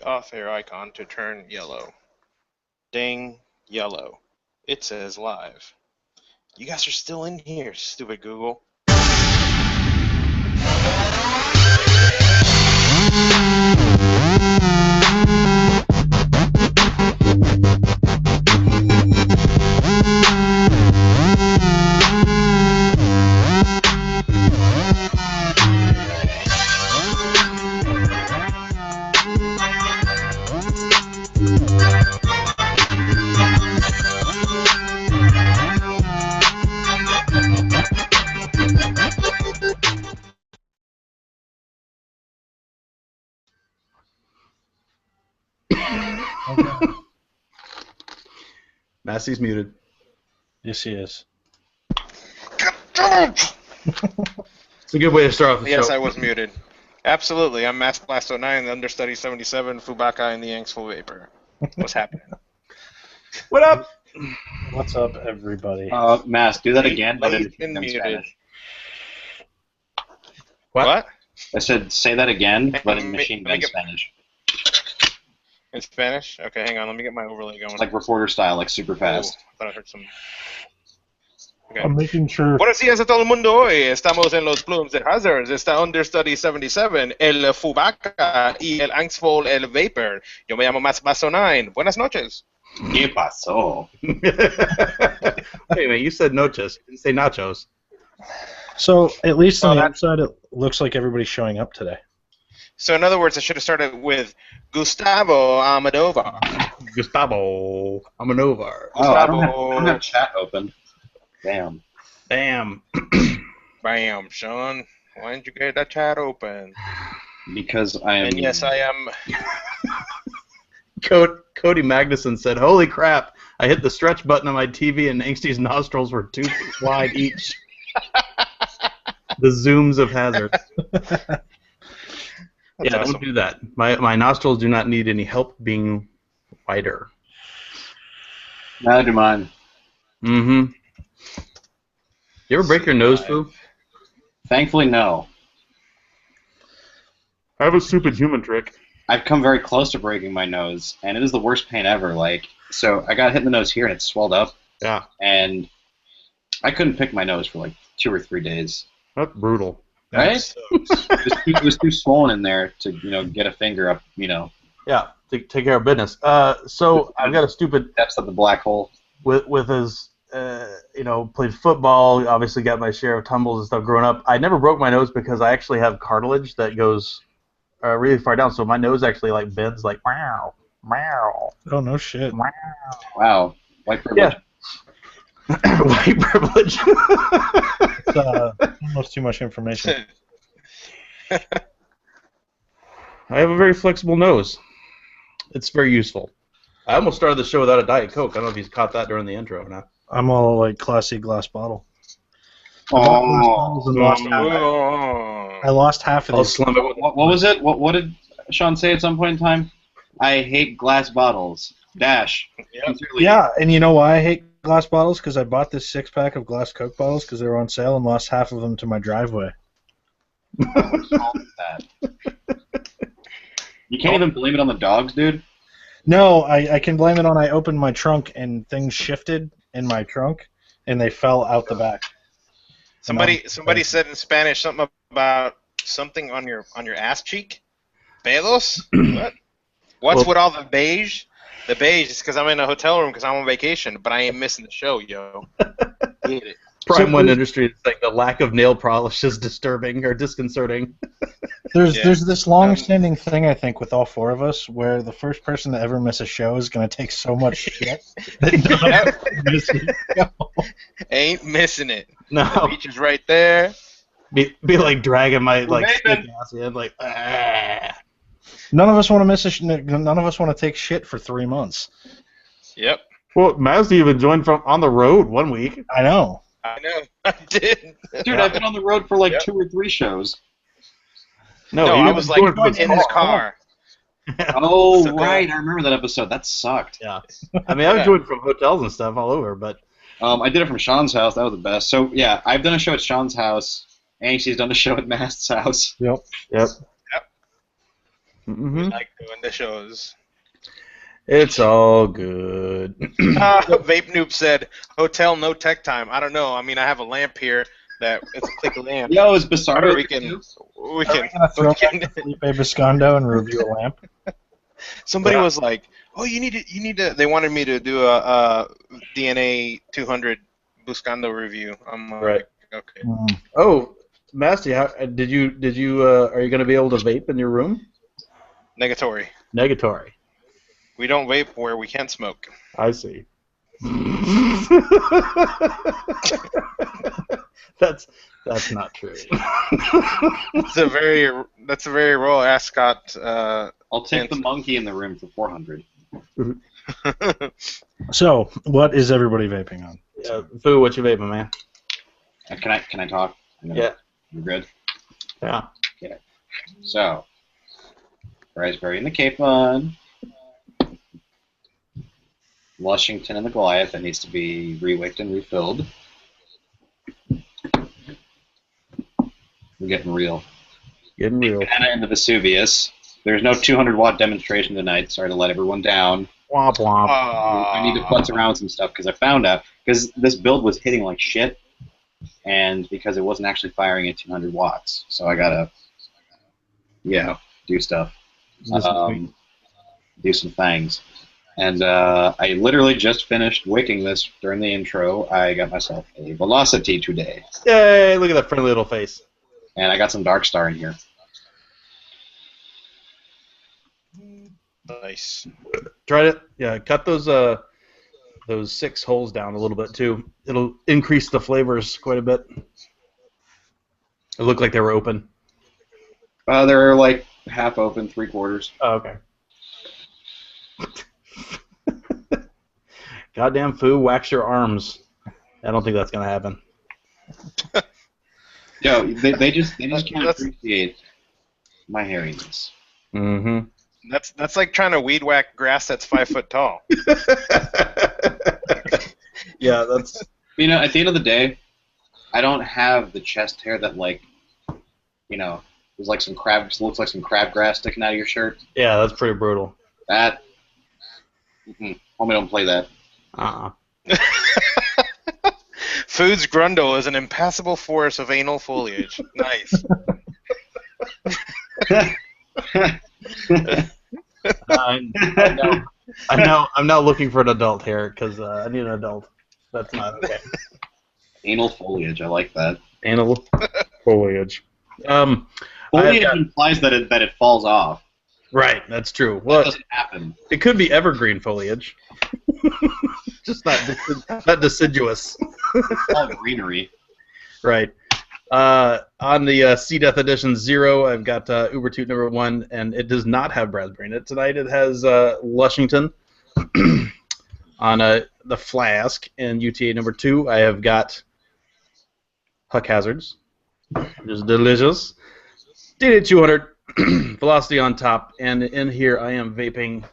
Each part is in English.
off air icon to turn yellow. Ding, yellow. It says live. You guys are still in here, stupid Google. Massey's muted. Yes, he is. It's a good way to start off the show. Yes, I was muted. Absolutely. I'm Mass Blast 09, the understudy 77, Fubaka, and the Angstful Vapor. What's happening? What up? What's up, everybody? Mass, do that again, but Late in and muted. Spanish. What? I said, say that again, but in Let machine me gun get- Spanish. In Spanish? Okay, hang on. Let me get my overlay going. Like reporter style, like super fast. Oh, I thought I heard some... Okay. I'm making sure. Buenos días a todo el mundo hoy. Estamos en los Plumes and Hazards. Está Understudy 77, el Fubaka y el Angstful, el Vapor. Yo me llamo Mass Blast 09. Buenas noches. ¿Qué pasó? Wait a minute, you said noches. You didn't say nachos. So, at least on Oh, the that- outside, it looks like everybody's showing up today. So in other words, I should have started with Gustavo Almodovar. Gustavo Amanovar. Oh, I don't have chat open. Damn. Bam. Bam, Sean. Why didn't you get that chat open? Because I am... And yes, I am... Cody Magnuson said, "Holy crap! I hit the stretch button on my TV, and Angsty's nostrils were 2 feet wide each." The zooms of hazard. Yeah, awesome. don't do that. My nostrils do not need any help being wider. Neither do mine. Mm-hmm. You ever break your nose, Foo? Thankfully, no. I have a stupid human trick. I've come very close to breaking my nose, and it is the worst pain ever. Like, so I got hit in the nose here, and it swelled up, Yeah, and I couldn't pick my nose for like 2 or 3 days. that's brutal. Right? It was too swollen in there to, get a finger up, Yeah, take care of business. So I've got a stupid depths of the black hole. with his, played football. Obviously, got my share of tumbles and stuff growing up. I never broke my nose because I actually have cartilage that goes really far down. So my nose actually like bends like wow, wow, Oh, no shit. wow. Wow. White privilege. Yeah. White privilege. It's almost too much information. I have a very flexible nose. It's very useful. I almost started the show without a Diet Coke. I don't know if he's caught that during the intro or not. I'm all like classy glass bottle. Oh. I lost half of I'll these. slum it with What was it? What did Sean say at some point in time? I hate glass bottles. Dash. Yep. Sincerely. Yeah, and you know why I hate glass bottles? Because I bought this 6-pack of glass Coke bottles because they were on sale and lost half of them to my driveway. What's wrong with that? You can't even blame it on the dogs, dude. No, I can blame it on I opened my trunk and things shifted in my trunk and they fell out the back. Somebody said in Spanish something about something on your ass cheek. Pelos? What? What's with all the beige? The beige is because I'm in a hotel room because I'm on vacation, but I ain't missing the show, yo. Get it. Prime One Industry. It's like the lack of nail polish is disturbing or disconcerting. There's this long-standing thing, I think, with all 4 of us where the first person to ever miss a show is going to take so much shit that none of us miss a show. Ain't missing it. The No, beach is right there. be like dragging my like Nathan. stick ass in, like ah. None of us want to none of us want to take shit for 3 months. Yep. Well, Mazda even joined from on the road one week. I know. I know. I did. Dude, I've been on the road for like Yep. 2 or 3 shows. No, you I even was like joined from in his car. Oh, So right. I remember that episode. That sucked. Yeah, I mean, I've Yeah. joined from hotels and stuff all over, but I did it from Sean's house. That was the best. So, yeah, I've done a show at Sean's house. Angsty's done a show at Mast's house. Yep. yep. We like doing the shows. It's all good. Vape Noob said, "Hotel, no tech time." I don't know. I mean, I have a lamp here that it's a click lamp. Yo, is Basardo We can. Are we gonna throw back to Felipe Viscondo and review a lamp? Somebody was like, "Oh, you need to." They wanted me to do a DNA 200 Buscando review. I'm like, Right. okay. Oh, Masty, did you are you going to be able to vape in your room? Negatory. Negatory. We don't vape where we can't smoke. I see. That's not true. That's a very Royal Ascot. I'll take the monkey in the room for 400. So, what is everybody vaping on? Foo, what you vaping, man? Can I talk? Yeah. You're good? Yeah. Okay. So, Raspberry and the Cape One. Washington and the Goliath that needs to be rewicked and refilled. We're getting real. Getting real. Anna and the Vesuvius. There's no 200-watt demonstration tonight. Sorry to let everyone down. Womp womp. I need to futz around with some stuff because I found out because this build was hitting like shit, and because it wasn't actually firing at 200 watts, so I gotta, do stuff, do some things. And I literally just finished wicking this during the intro. I got myself a Velocity today. Yay! Look at that friendly little face. And I got some Dark Star in here. Nice. Try to cut those 6 holes down a little bit too. It'll increase the flavors quite a bit. It looked like they were open. They're like half open, 3/4. Oh, okay. Goddamn Foo, wax your arms. I don't think that's gonna happen. Yo, they just can't appreciate my hairiness. Mm-hmm. That's like trying to weed whack grass that's 5 foot tall. Yeah, that's. You know, at the end of the day, I don't have the chest hair that there's like some looks like some crabgrass sticking out of your shirt. Yeah, that's pretty brutal. That. Homie, don't play that. Food's Grundle is an impassable forest of anal foliage. Nice. I know. I'm not looking for an adult hair because I need an adult. That's not okay. Anal foliage. I like that. Anal foliage. Foliage implies that it falls off. Right. That's true. Well, that doesn't happen. It could be evergreen foliage. Just not deciduous. It's all greenery. Right. On the C Death Edition 0, I've got Ubertoot number 1, and it does not have raspberry in it. Tonight it has Lushington. On the Flask and UTA number 2, I have got Huck Hazards, which is delicious. DNA 200, Velocity on top, and in here I am vaping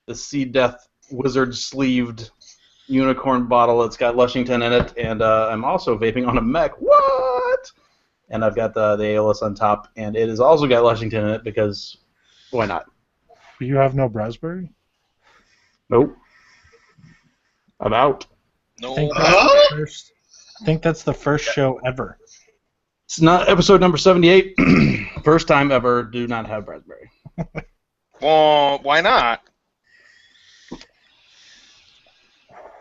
the C Death Wizard sleeved unicorn bottle. It's got Lushington in it, and I'm also vaping on a mech. What? And I've got the ALS on top, and it has also got Lushington in it because why not? You have no raspberry? Nope. I'm out. No. I think that's the first show ever. It's not episode number 78. First time ever. Do not have raspberry. Well, why not?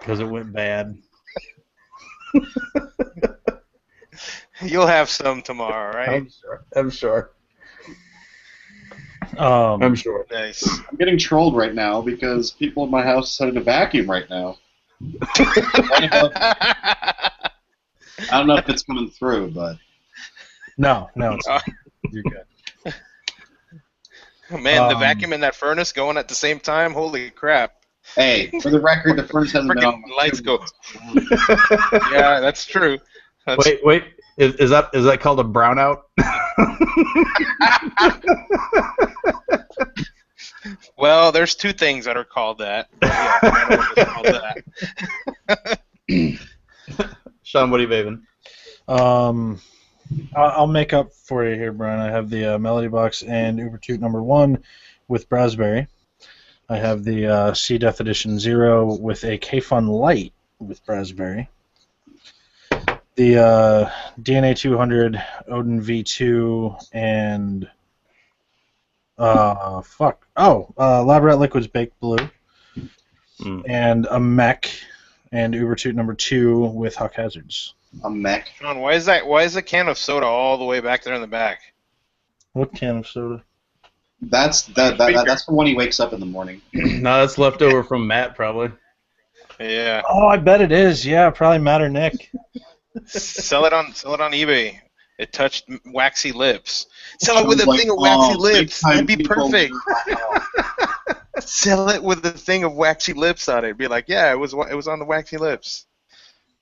Because it went bad. You'll have some tomorrow, right? I'm sure. I'm sure. Nice. I'm getting trolled right now because people in my house decided to vacuum right now. I don't know if it's coming through, but No, it's not. You're good. Man, the vacuum in that furnace going at the same time. Holy crap! Hey, for the record, the furnace hasn't been on. Freaking lights go. Yeah, that's true. Wait. Is that called a brownout? Well, there's 2 things that are called that. Yeah, brownout is called that. Sean, what are you vaping? I'll make up for you here, Brian. I have the Melody Box and Ubertoot number 1, with Raspberry. I have the Sea Death Edition Zero with a K-Fun Light with Raspberry. The DNA 200 Odin V2 and Lab Rat Liquid's Baked Blue and a Mech and Ubertoot number 2 with Hawk Hazards. A mech. Sean, why is that? Why is the can of soda all the way back there in the back? What can of soda? That's for when he wakes up in the morning. No, that's left over from Matt, probably. Yeah. Oh, I bet it is. Yeah, probably Matt or Nick. Sell it on eBay. It touched waxy lips. Sell it with a thing of waxy lips. That'd be perfect. Sell it with a thing of waxy lips on it. Be like, yeah, it was on the waxy lips.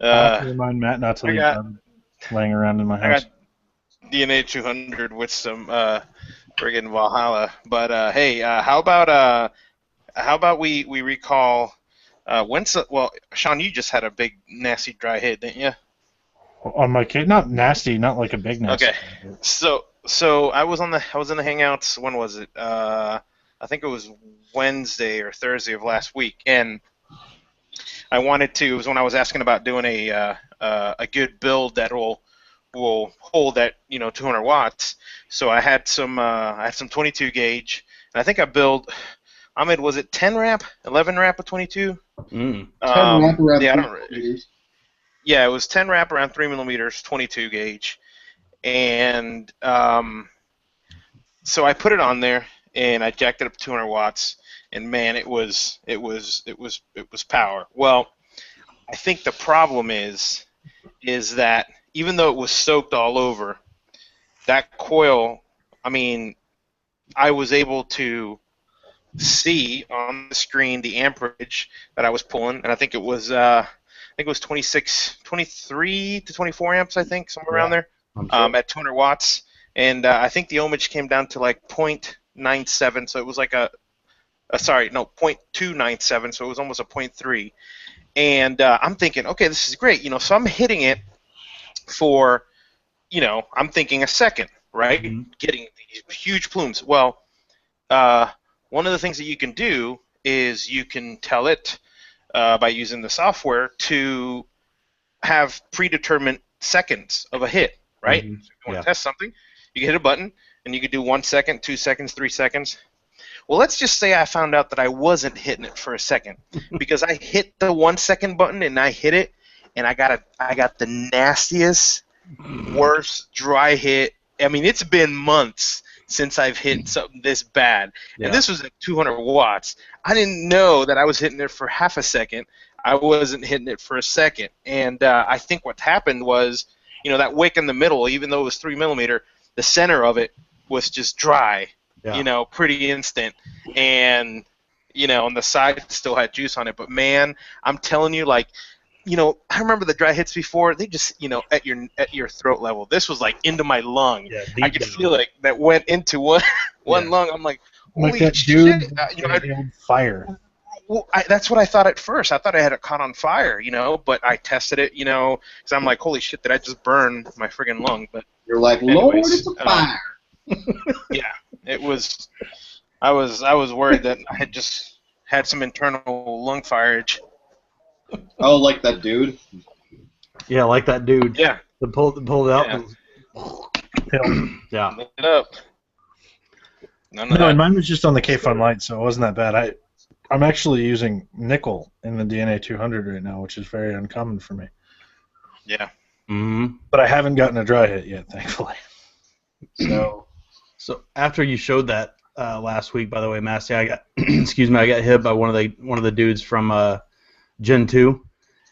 I'll have to remind Matt not to leave them laying around in my house. I got DNA 200 with some friggin' Valhalla. But hey, how about we recall? Sean, you just had a big nasty dry hit, didn't you? On my kid, not nasty, not like a big nasty. Okay, so I was in the Hangouts. When was it? I think it was Wednesday or Thursday of last week, and I wanted to. It was when I was asking about doing a good build that will hold that 200 watts. So I had some 22 gauge, and I think I built. Ahmed, was it 10 wrap, 11 wrap of 22? 10 wrap around Yeah, it was 10 wrap around 3 millimeters, 22 gauge, and so I put it on there and I jacked it up to 200 watts, and man, it was power. Well, I think the problem is that even though it was soaked all over, that coil, I mean, I was able to see on the screen the amperage that I was pulling, and I think it was 23 to 24 amps, I think, somewhere around there, at 200 watts, and I think the ohmage came down to like 0.97, so it was like 0.297, so it was almost a 0.3, and I'm thinking, okay, this is great, so I'm hitting it for, I'm thinking a second, right, getting these huge plumes. Well, one of the things that you can do is you can tell it by using the software to have predetermined seconds of a hit, right? So if you want to test something, you can hit a button, and you can do 1 second, 2 seconds, 3 seconds. Well, let's just say I found out that I wasn't hitting it for a second because I hit the 1 second button and I hit it, and I got the nastiest, worst dry hit. I mean, it's been months since I've hit something this bad. And this was at 200 watts. I didn't know that I was hitting it for half a second. I wasn't hitting it for a second. And I think what happened was, that wick in the middle, even though it was 3 millimeter, the center of it was just dry, pretty instant. And, on the side it still had juice on it. But, man, I'm telling you, like, I remember the dry hits before. They just, at your throat level. This was like into my lung. Yeah, I could feel like that went into one lung. I'm like, holy like that shit! Dude, fire. Well, that's what I thought at first. I thought I had it caught on fire, but I tested it, because I'm like, holy shit! Did I just burn my friggin' lung? But you're like, Lord, it's a fire. Yeah, it was. I was worried that I had just had some internal lung firage. Oh, like that dude? Yeah, like that dude. Yeah. The pulled it out. Yeah. Look it up. No, and mine was just on the K-Fun Light, so it wasn't that bad. I'm actually using nickel in the DNA 200 right now, which is very uncommon for me. Yeah. Mm-hmm. But I haven't gotten a dry hit yet, thankfully. So after you showed that last week, by the way, Massey, I got I got hit by one of the dudes from Gen 2,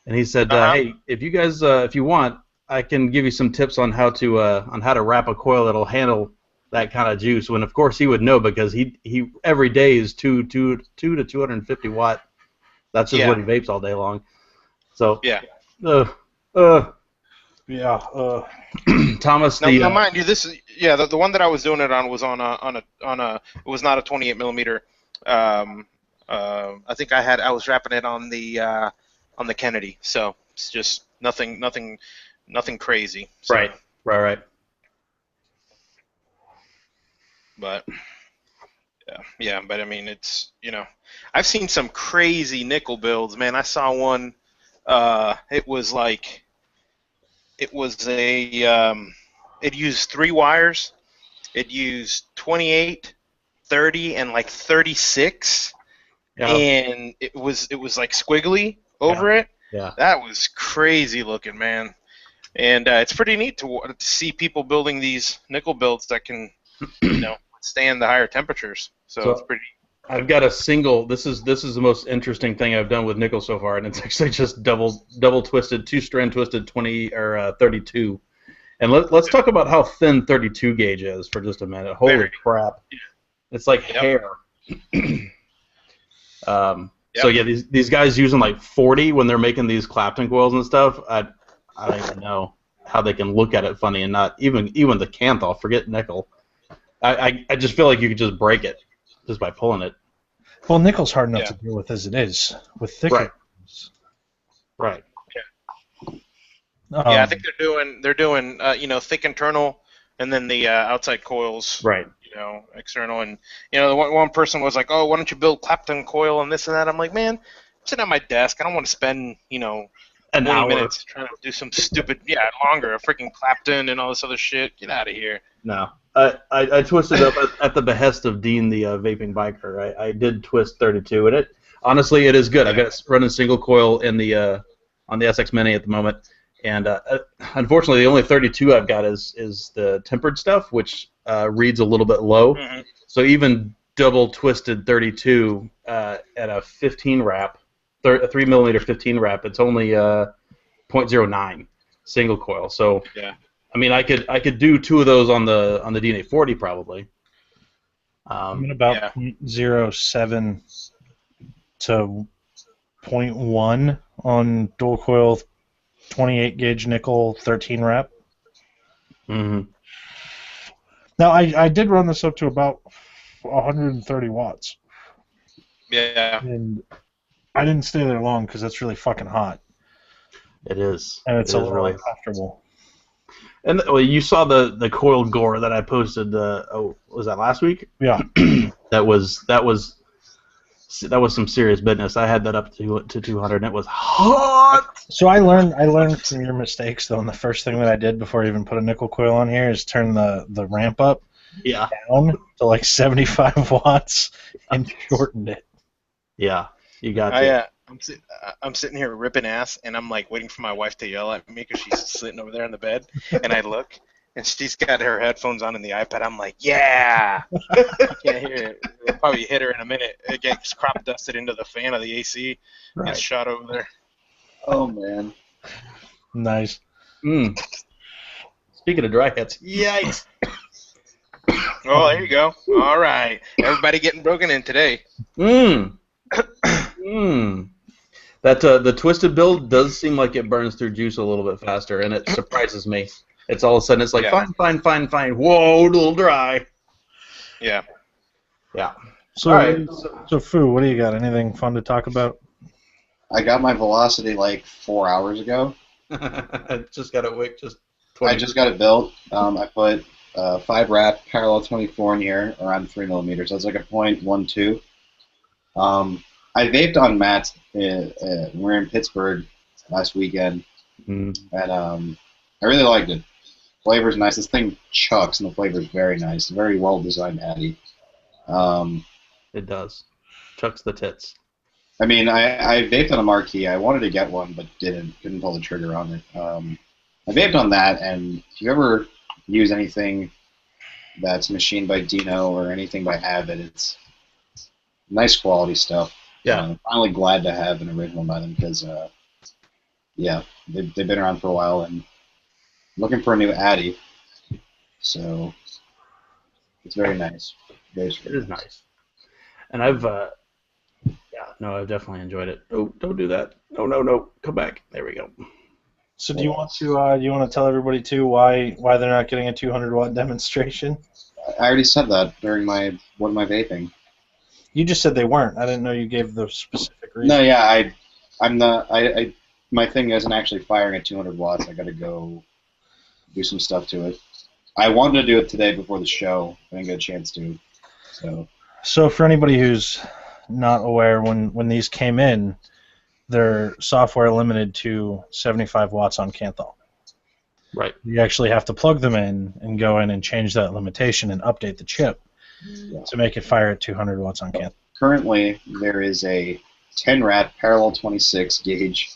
and he said, "Hey, if you guys, if you want, I can give you some tips on how to wrap a coil that'll handle that kind of juice." When of course he would know because he every day is 2 to 250 watt. That's just what he vapes all day long. So Thomas, now mind you, this is the one that I was doing it on was on a it was not a 28 millimeter. I think I was wrapping it on the Kennedy, so it's just nothing crazy. So. Right. But Yeah, but I mean, it's, I've seen some crazy nickel builds, man. I saw one. It was like it was it used 3 wires. It used 28, 30, and like 36, Yeah. and it was like squiggly over it. Yeah. That was crazy looking, man. And it's pretty neat to see people building these nickel builds that can, withstand the higher temperatures. So it's pretty. I've got a single. This is the most interesting thing I've done with nickel so far, and it's actually just double twisted, 2-strand twisted 20 or 32. And let's talk about how thin 32 gauge is for just a minute. Holy crap! It's like hair. So yeah, these guys using like 40 when they're making these Clapton coils and stuff. I don't even know how they can look at it funny and not even the Canthal. Forget nickel. I just feel like you could just break it just by pulling it. Well, nickel's hard enough to deal with as it is. With thicker. Right. Yeah, I think they're doing thick internal, and then the outside coils. Right. External, and the one person was like, "Oh, why don't you build Clapton coil and this and that?" I'm like, "Man, I'm sitting at my desk. I don't want to spend an 20 hour minutes trying to do some stupid longer, a freaking Clapton and all this other shit. Get out of here." No. I twisted up at the behest of Dean, the vaping biker. I did twist 32, and honestly, it is good. I've got it running single coil in the on the SX Mini at the moment, and unfortunately, the only 32 I've got is the tempered stuff, which reads a little bit low. Mm-hmm. So even double twisted 32 at a 15 wrap, a 3mm 15 wrap, it's only 0.09 single coil. So yeah. I mean, I could do 2 of those on the DNA 40 probably. I'm at about 0.07 to 0.1 on dual coil 28 gauge nickel 13 wrap. Mm-hmm. Now I did run this up to about 130 watts. Yeah. And I didn't stay there long because it's really fucking hot. It is. And it's a little really uncomfortable. And you saw the coil gore that I posted. Was that last week? Yeah. that was some serious business. I had that up to 200, and it was hot. So I learned from your mistakes though. And the first thing that I did before I even put a nickel coil on here is turn the ramp up down to like 75 watts and shortened it. Yeah, you got to. I'm sitting here ripping ass, and I'm like waiting for my wife to yell at me because she's sitting over there in the bed, and I look, and she's got her headphones on in the iPad. I'm like, yeah. I can't hear it. It'll probably hit her in a minute. It gets crop dusted into the fan of the AC. Right. Gets shot over there. Oh man. Nice. Speaking of dry hits, yikes. Oh, there you go. All right, everybody getting broken in today. That the twisted build does seem like it burns through juice a little bit faster, and it surprises me. It's all of a sudden it's like fine. Whoa, a little dry. Yeah. Yeah. So, all right. So Fu, what do you got? Anything fun to talk about? I got my velocity like 4 hours ago. I just got it wick. I just got it built. I put 5 wrap parallel 24 in here around 3mm. So it's like a 0.12. I vaped on Matt's. We were in Pittsburgh last weekend, and I really liked it. Flavor's nice. This thing chucks, and the flavor's very nice. Very well designed Addy. It does. Chucks the tits. I mean, I vaped on a Marquee. I wanted to get one, but couldn't pull the trigger on it. I vaped on that, and if you ever use anything that's machined by Dino or anything by Avid, it's nice quality stuff. Yeah. I'm finally glad to have an original by them because, they've been around for a while and looking for a new Addy. So it's very nice. It is nice. And I've definitely enjoyed it. Oh, don't do that. No. Come back. There we go. So do you want to tell everybody too why they're not getting a 200-watt demonstration? I already said that during one of my vaping. You just said they weren't. I didn't know you gave the specific reason. No, yeah, my thing isn't actually firing at 200 watts. I got to go do some stuff to it. I wanted to do it today before the show. I didn't get a chance to. So So for anybody who's not aware, when these came in, they're software limited to 75 watts on Canthal. Right. You actually have to plug them in and go in and change that limitation and update the chip to make it fire at 200 watts on Canthal. Currently, there is a 10-rat parallel 26 gauge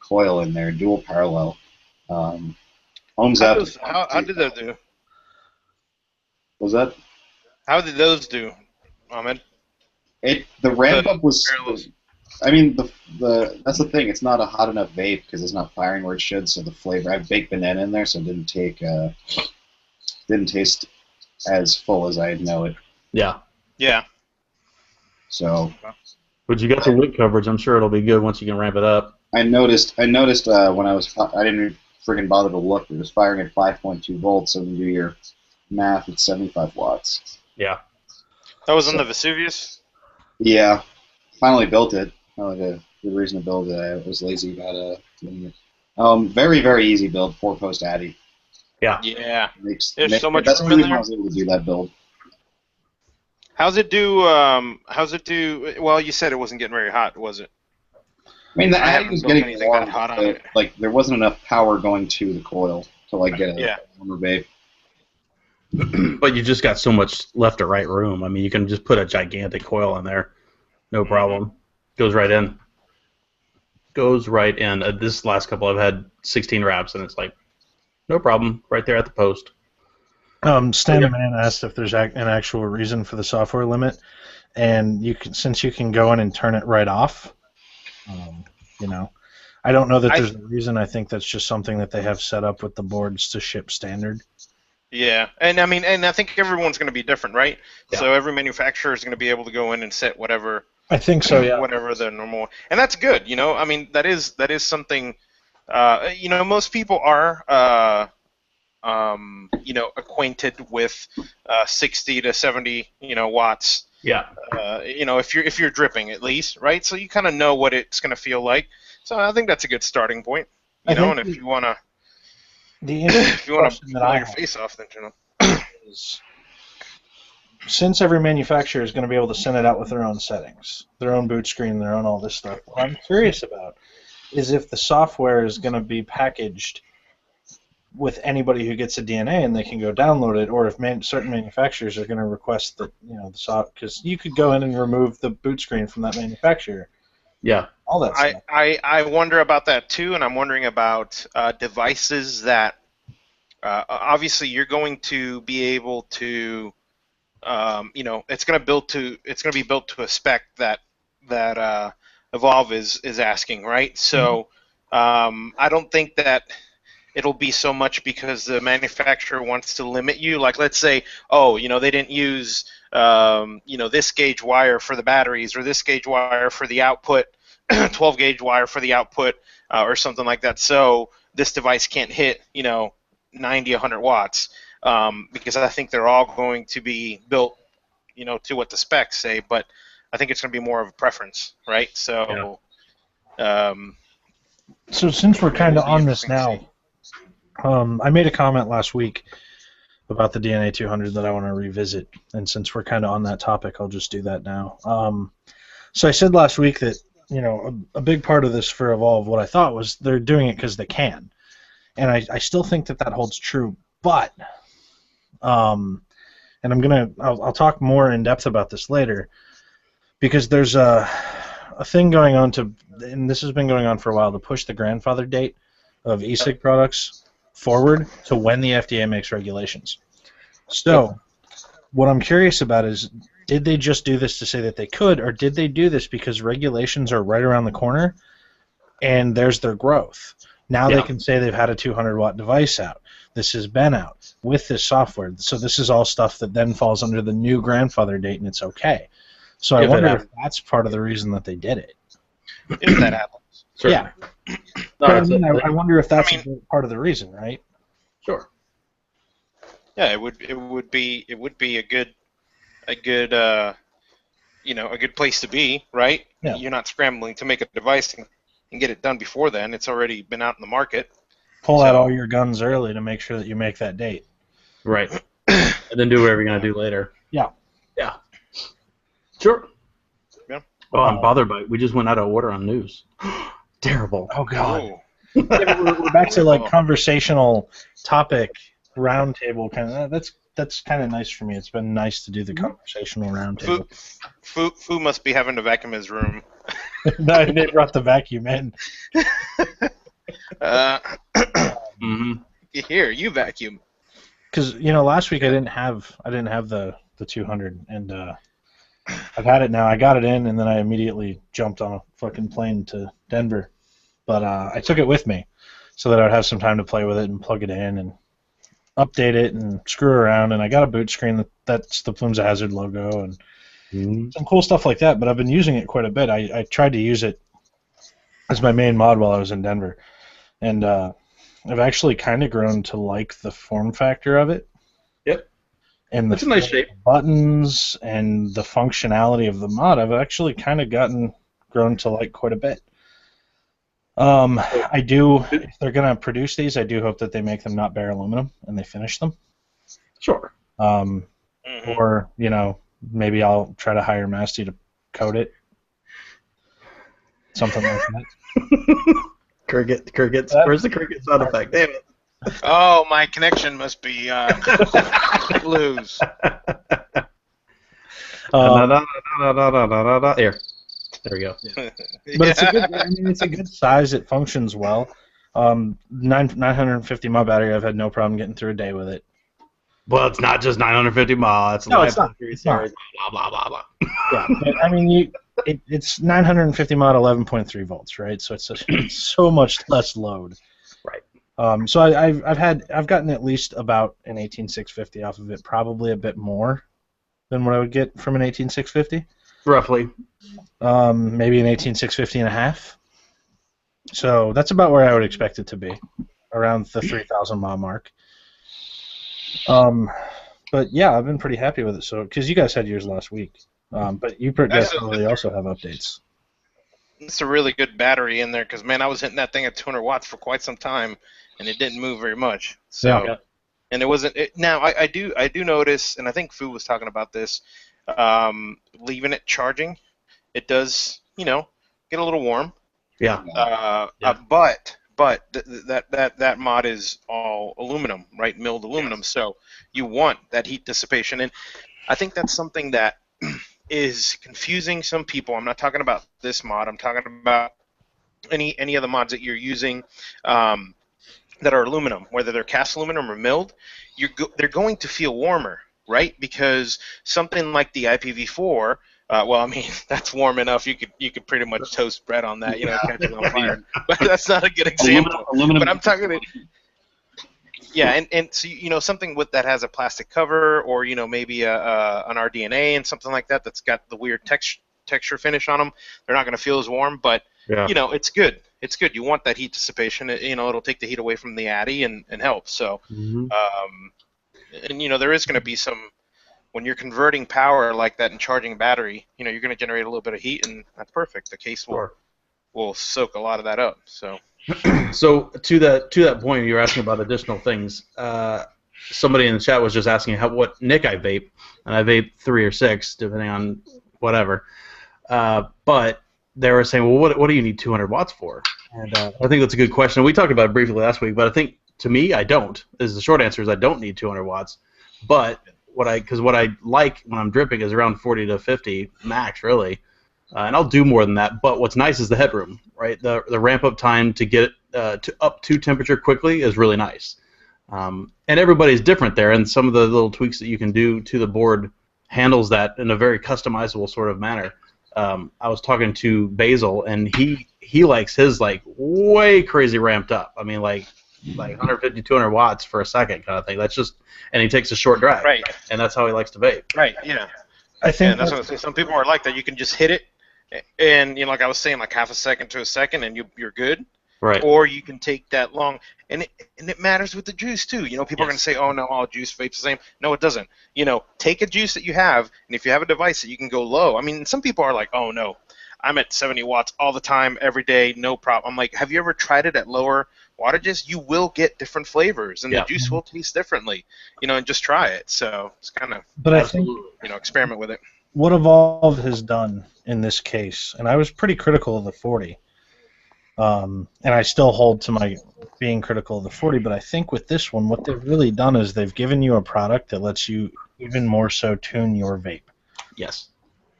coil in there, dual parallel. Ohms out. How did that do? Was that? How did those do, Ahmed? The ramp up was. parallels. I mean, that's the thing. It's not a hot enough vape because it's not firing where it should. So the flavor. I baked banana in there, so it didn't taste as full as I know it. Yeah. Yeah. So. But you got the wick coverage. I'm sure it'll be good once you can ramp it up. I noticed when I didn't freaking bother to look. It was firing at 5.2 volts, so when you do your math, it's 75 watts. Yeah. That was on the Vesuvius? Yeah. Finally built it. The reason to build it, I was lazy about doing it. Very, very easy build, 4-post Addy. Yeah. There's so much That's the room in reason there. I was able to do that build. How's it do? Well, you said it wasn't getting very hot, was it? I mean, the I Addy haven't was built getting anything warm, that hot on but it. like there wasn't enough power going to the coil to get a warmer vape. But you just got so much left or right room. I mean, you can just put a gigantic coil in there. No problem. Goes right in. Goes right in. This last couple I've had 16 wraps, and it's like, no problem. Right there at the post. Standard Man asked if there's an actual reason for the software limit, and since you can go in and turn it right off, I don't know that there's a reason. I think that's just something that they have set up with the boards to ship standard. Yeah, and I think everyone's going to be different, right? Yeah. So every manufacturer is going to be able to go in and set whatever. I think so, yeah. Whatever the normal, and that's good. I mean, that is something. Most people are, acquainted with 60 to 70, watts. Yeah. If you're dripping at least, right? So you kind of know what it's going to feel like. So I think that's a good starting point. And if you want to. If you want to blow your face off, then is, since every manufacturer is going to be able to send it out with their own settings, their own boot screen, their own all this stuff, what I'm curious about is if the software is going to be packaged with anybody who gets a DNA and they can go download it, or if certain manufacturers are going to request that, because you could go in and remove the boot screen from that manufacturer. Yeah. All that stuff. I wonder about that too, and I'm wondering about devices that obviously you're going to be able to, it's going to be built to a spec that Evolve is asking, right? So I don't think that it'll be so much because the manufacturer wants to limit you. Like, let's say, they didn't use this gauge wire for the batteries, or this gauge wire for the output, 12 gauge wire for the output, or something like that. So this device can't hit 90, 100 watts, because I think they're all going to be built to what the specs say. But I think it's going to be more of a preference, right? So so since we're kind of on this now, I made a comment last week about the DNA 200 that I want to revisit, and since we're kind of on that topic, I'll just do that now. So I said last week that a big part of this for Evolve, what I thought was they're doing it because they can, and I still think that holds true. But and I'll talk more in depth about this later, because there's a thing going on and this has been going on for a while, to push the grandfather date of e-cig products forward to when the FDA makes regulations. So what I'm curious about is, did they just do this to say that they could, or did they do this because regulations are right around the corner and there's their growth? Now they can say they've had a 200-watt device out. This has been out with this software. So this is all stuff that then falls under the new grandfather date, and it's okay. So I wonder if that's part of the reason that they did it. If that happens. Sure. Yeah. But I wonder if that's part of the reason, right? Sure. Yeah, it would be a good a good place to be, right? Yeah. You're not scrambling to make a device and get it done before then. It's already been out in the market. Pull out all your guns early to make sure that you make that date. Right. And then do whatever you're going to do later. Yeah. Yeah. Sure. Yeah. Oh, I'm bothered by it. We just went out of order on news. Terrible. Oh God. Ooh. Yeah, we're back to like conversational topic roundtable kind of. That's kind of nice for me. It's been nice to do the conversational roundtable. Fu must be having to vacuum his room. No, they brought the vacuum in. Here, you vacuum. Because last week I didn't have the 200, and I've had it now. I got it in, and then I immediately jumped on a fucking plane to Denver. But I took it with me so that I'd have some time to play with it and plug it in and update it and screw around. And I got a boot screen that's the Plumes Hazard logo and some cool stuff like that. But I've been using it quite a bit. I tried to use it as my main mod while I was in Denver. And I've actually kind of grown to like the form factor of it. Yep. And It's a nice shape. Buttons and the functionality of the mod, I've actually kind of grown to like quite a bit. I do, if they're going to produce these, I do hope that they make them not bare aluminum and they finish them. Sure. Or, maybe I'll try to hire Masty to coat it. Something like that. Crickets. Where's the cricket sound effect? Damn it. Oh, my connection must be loose. Here. There we go. But it's a good size. It functions well. 950 mAh battery. I've had no problem getting through a day with it. Well, it's not just 950 mAh. It's No, it's not. Blah blah blah blah. Yeah, but, it's 950 mAh at 11.3 volts, right? So it's so much less load. Right. So I've gotten at least about an 18650 off of it, probably a bit more than what I would get from an 18650. Roughly. Maybe an 18650 and a half. So that's about where I would expect it to be, around the 3000 mAh mark. But yeah, I've been pretty happy with it. So because you guys had yours last week, but you guys probably also have updates. It's a really good battery in there because man, I was hitting that thing at 200 watts for quite some time, and it didn't move very much. So, yeah. And it wasn't. Now I do notice, and I think Fu was talking about this. Leaving it charging, it does get a little warm. Yeah. But that mod is all aluminum, right? Milled aluminum. Yes. So you want that heat dissipation, and I think that's something that is confusing some people. I'm not talking about this mod. I'm talking about any of the mods that you're using that are aluminum, whether they're cast aluminum or milled. They're going to feel warmer, right? Because something like the IPv4. That's warm enough. You could pretty much toast bread on that, catch it on fire. But that's not a good example. Aluminum. But I'm talking about, yeah, and so something that has a plastic cover, or maybe an RDNA and something like that that's got the weird texture finish on them. They're not going to feel as warm, but it's good. It's good. You want that heat dissipation. It'll take the heat away from the Addy and help. So, and there is going to be some. When you're converting power like that and charging a battery, you're going to generate a little bit of heat, and that's perfect. The case will soak a lot of that up. So, so to that point, you were asking about additional things. Somebody in the chat was just asking what nick I vape, and I vape 3 or 6, depending on whatever. But they were saying, well, what do you need 200 watts for? And I think that's a good question. We talked about it briefly last week, but I think to me, I don't. The short answer is I don't need 200 watts, but what I like when I'm dripping is around 40 to 50 max, really, and I'll do more than that. But what's nice is the headroom, right? The ramp up time to get it up to temperature quickly is really nice. And everybody's different there, and some of the little tweaks that you can do to the board handles that in a very customizable sort of manner. I was talking to Basil, and he likes his way crazy ramped up. I mean, like 150, 200 watts for a second kind of thing. That's just, and he takes a short drive. Right. And that's how he likes to vape. Right, yeah. I think that's what I say. Some people are like that. You can just hit it, and like I was saying, like half a second to a second, and you're good. Right. Or you can take that long, and it matters with the juice too. People are going to say, oh no, all juice vapes the same. No, it doesn't. Take a juice that you have, and if you have a device that you can go low. I mean, some people are like, oh no, I'm at 70 watts all the time, every day, no problem. I'm like, have you ever tried it at lower wattages? You will get different flavors, and the juice will taste differently, and just try it. So it's kind of, but I think, experiment with it. what Evolve has done in this case, and I was pretty critical of the 40, and I still hold to my being critical of the 40, but I think with this one, what they've really done is they've given you a product that lets you even more so tune your vape. Yes.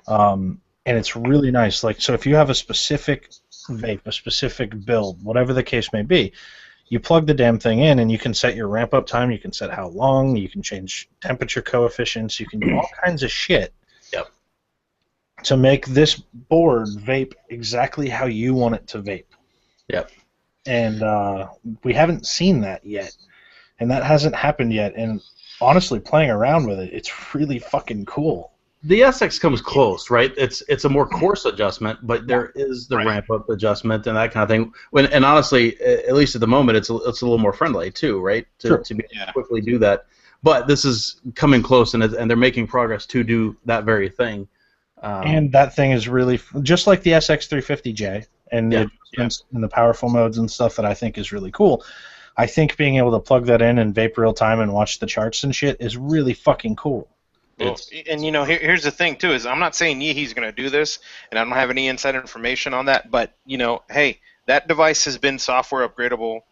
And it's really nice. Like, so if you have a specific vape, a specific build, whatever the case may be, you plug the damn thing in and you can set your ramp up time, you can set how long, you can change temperature coefficients, you can do all kinds of shit. Yep. To make this board vape exactly how you want it to vape. Yep. And we haven't seen that yet. And that hasn't happened yet. And honestly, playing around with it, it's really fucking cool. The SX comes close, right? It's a more coarse adjustment, but there is the ramp up adjustment and that kind of thing. And honestly, at least at the moment, it's a little more friendly too, right? To be able to quickly do that. But this is coming close, and they're making progress to do that very thing. And that thing is really just like the SX350J and the powerful modes and stuff that I think is really cool. I think being able to plug that in and vape real time and watch the charts and shit is really fucking cool. Well, and you know, here's the thing too: is I'm not saying Yeehee's going to do this, and I don't have any inside information on that. But you know, hey, that device has been software upgradable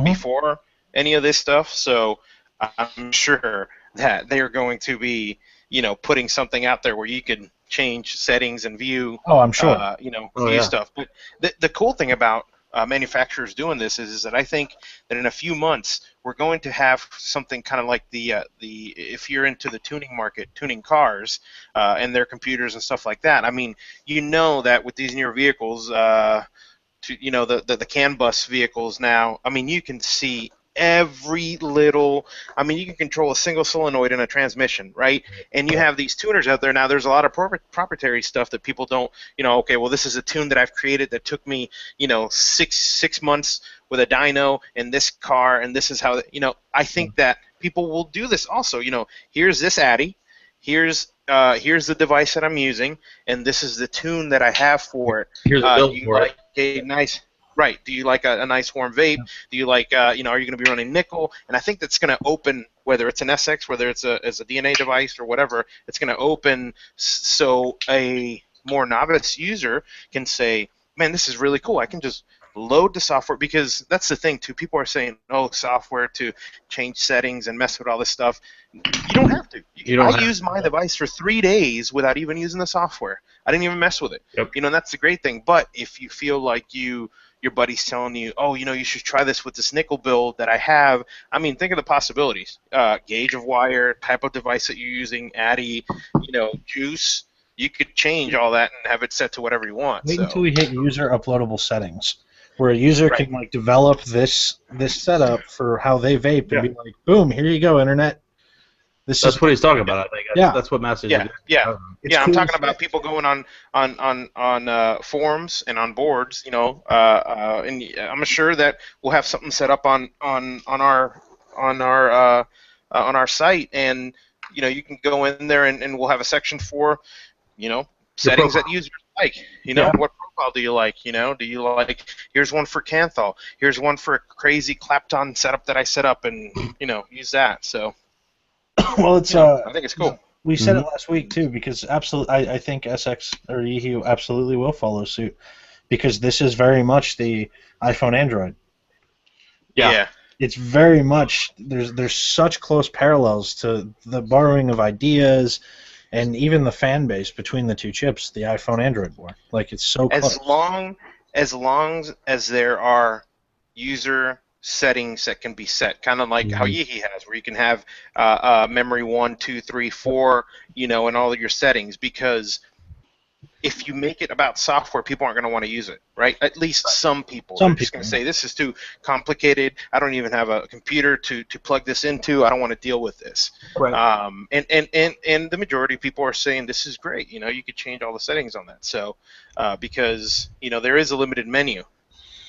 before any of this stuff, so I'm sure that they're going to be, you know, putting something out there where you can change settings and view. Oh, I'm sure. You know, view stuff. But the cool thing about manufacturers doing this is that I think that in a few months we're going to have something kind of like the if you're into the tuning market, tuning cars and their computers and stuff like that. I mean, you know that with these newer vehicles, you know, the CAN bus vehicles now. I mean, you can see every little. I mean, you can control a single solenoid in a transmission, right? And you have these tuners out there now. There's a lot of proprietary stuff that people don't, you know. Okay, well, this is a tune that I've created that took me, you know, six months with a dyno in this car, and this is how, you know. I think that people will do this also. You know, here's this Addy, here's the device that I'm using, and this is the tune that I have for it. Here's a build for it. A nice. Right. Do you like a nice warm vape? Do you like, you know, are you going to be running nickel? And I think that's going to open, whether it's an SX, whether it's a DNA device or whatever, it's going to open so a more novice user can say, man, this is really cool. I can just load the software, because that's the thing, too. People are saying, oh, software to change settings and mess with all this stuff. You don't have to. I used my device for 3 days without even using the software. I didn't even mess with it. Yep. You know, and that's the great thing. But if you feel like your buddy's telling you, oh, you know, you should try this with this nickel build that I have. I mean, think of the possibilities. Gauge of wire, type of device that you're using, Addy, you know, juice. You could change all that and have it set to whatever you want. Wait until we hit user uploadable settings, where a user can like develop this setup for how they vape and be like, boom, here you go, internet. That's what he's talking about. I think. That's what Master's doing. I'm talking about people going on forums and on boards. You know, and I'm sure that we'll have something set up on our site, and you know, you can go in there and we'll have a section for, you know, settings that users like. You know, what profile do you like? You know, do you like? Here's one for Canthal. Here's one for a crazy Clapton setup that I set up, and you know, use that. So. Well, it's I think it's cool. We said it last week too, because absolutely, I think SX or Yeehee absolutely will follow suit, because this is very much the iPhone Android. Yeah. It's very much there's such close parallels to the borrowing of ideas, and even the fan base between the two chips, the iPhone Android board. Like, it's so close. As long as there are user settings that can be set, kind of like how Yeehee has, where you can have memory 1, 2, 3, 4, you know, and all of your settings. Because if you make it about software, people aren't going to want to use it, right? At least some people. They're just going to say, this is too complicated. I don't even have a computer to plug this into. I don't want to deal with this. Right. And the majority of people are saying, this is great. You know, you could change all the settings on that. So because, you know, there is a limited menu.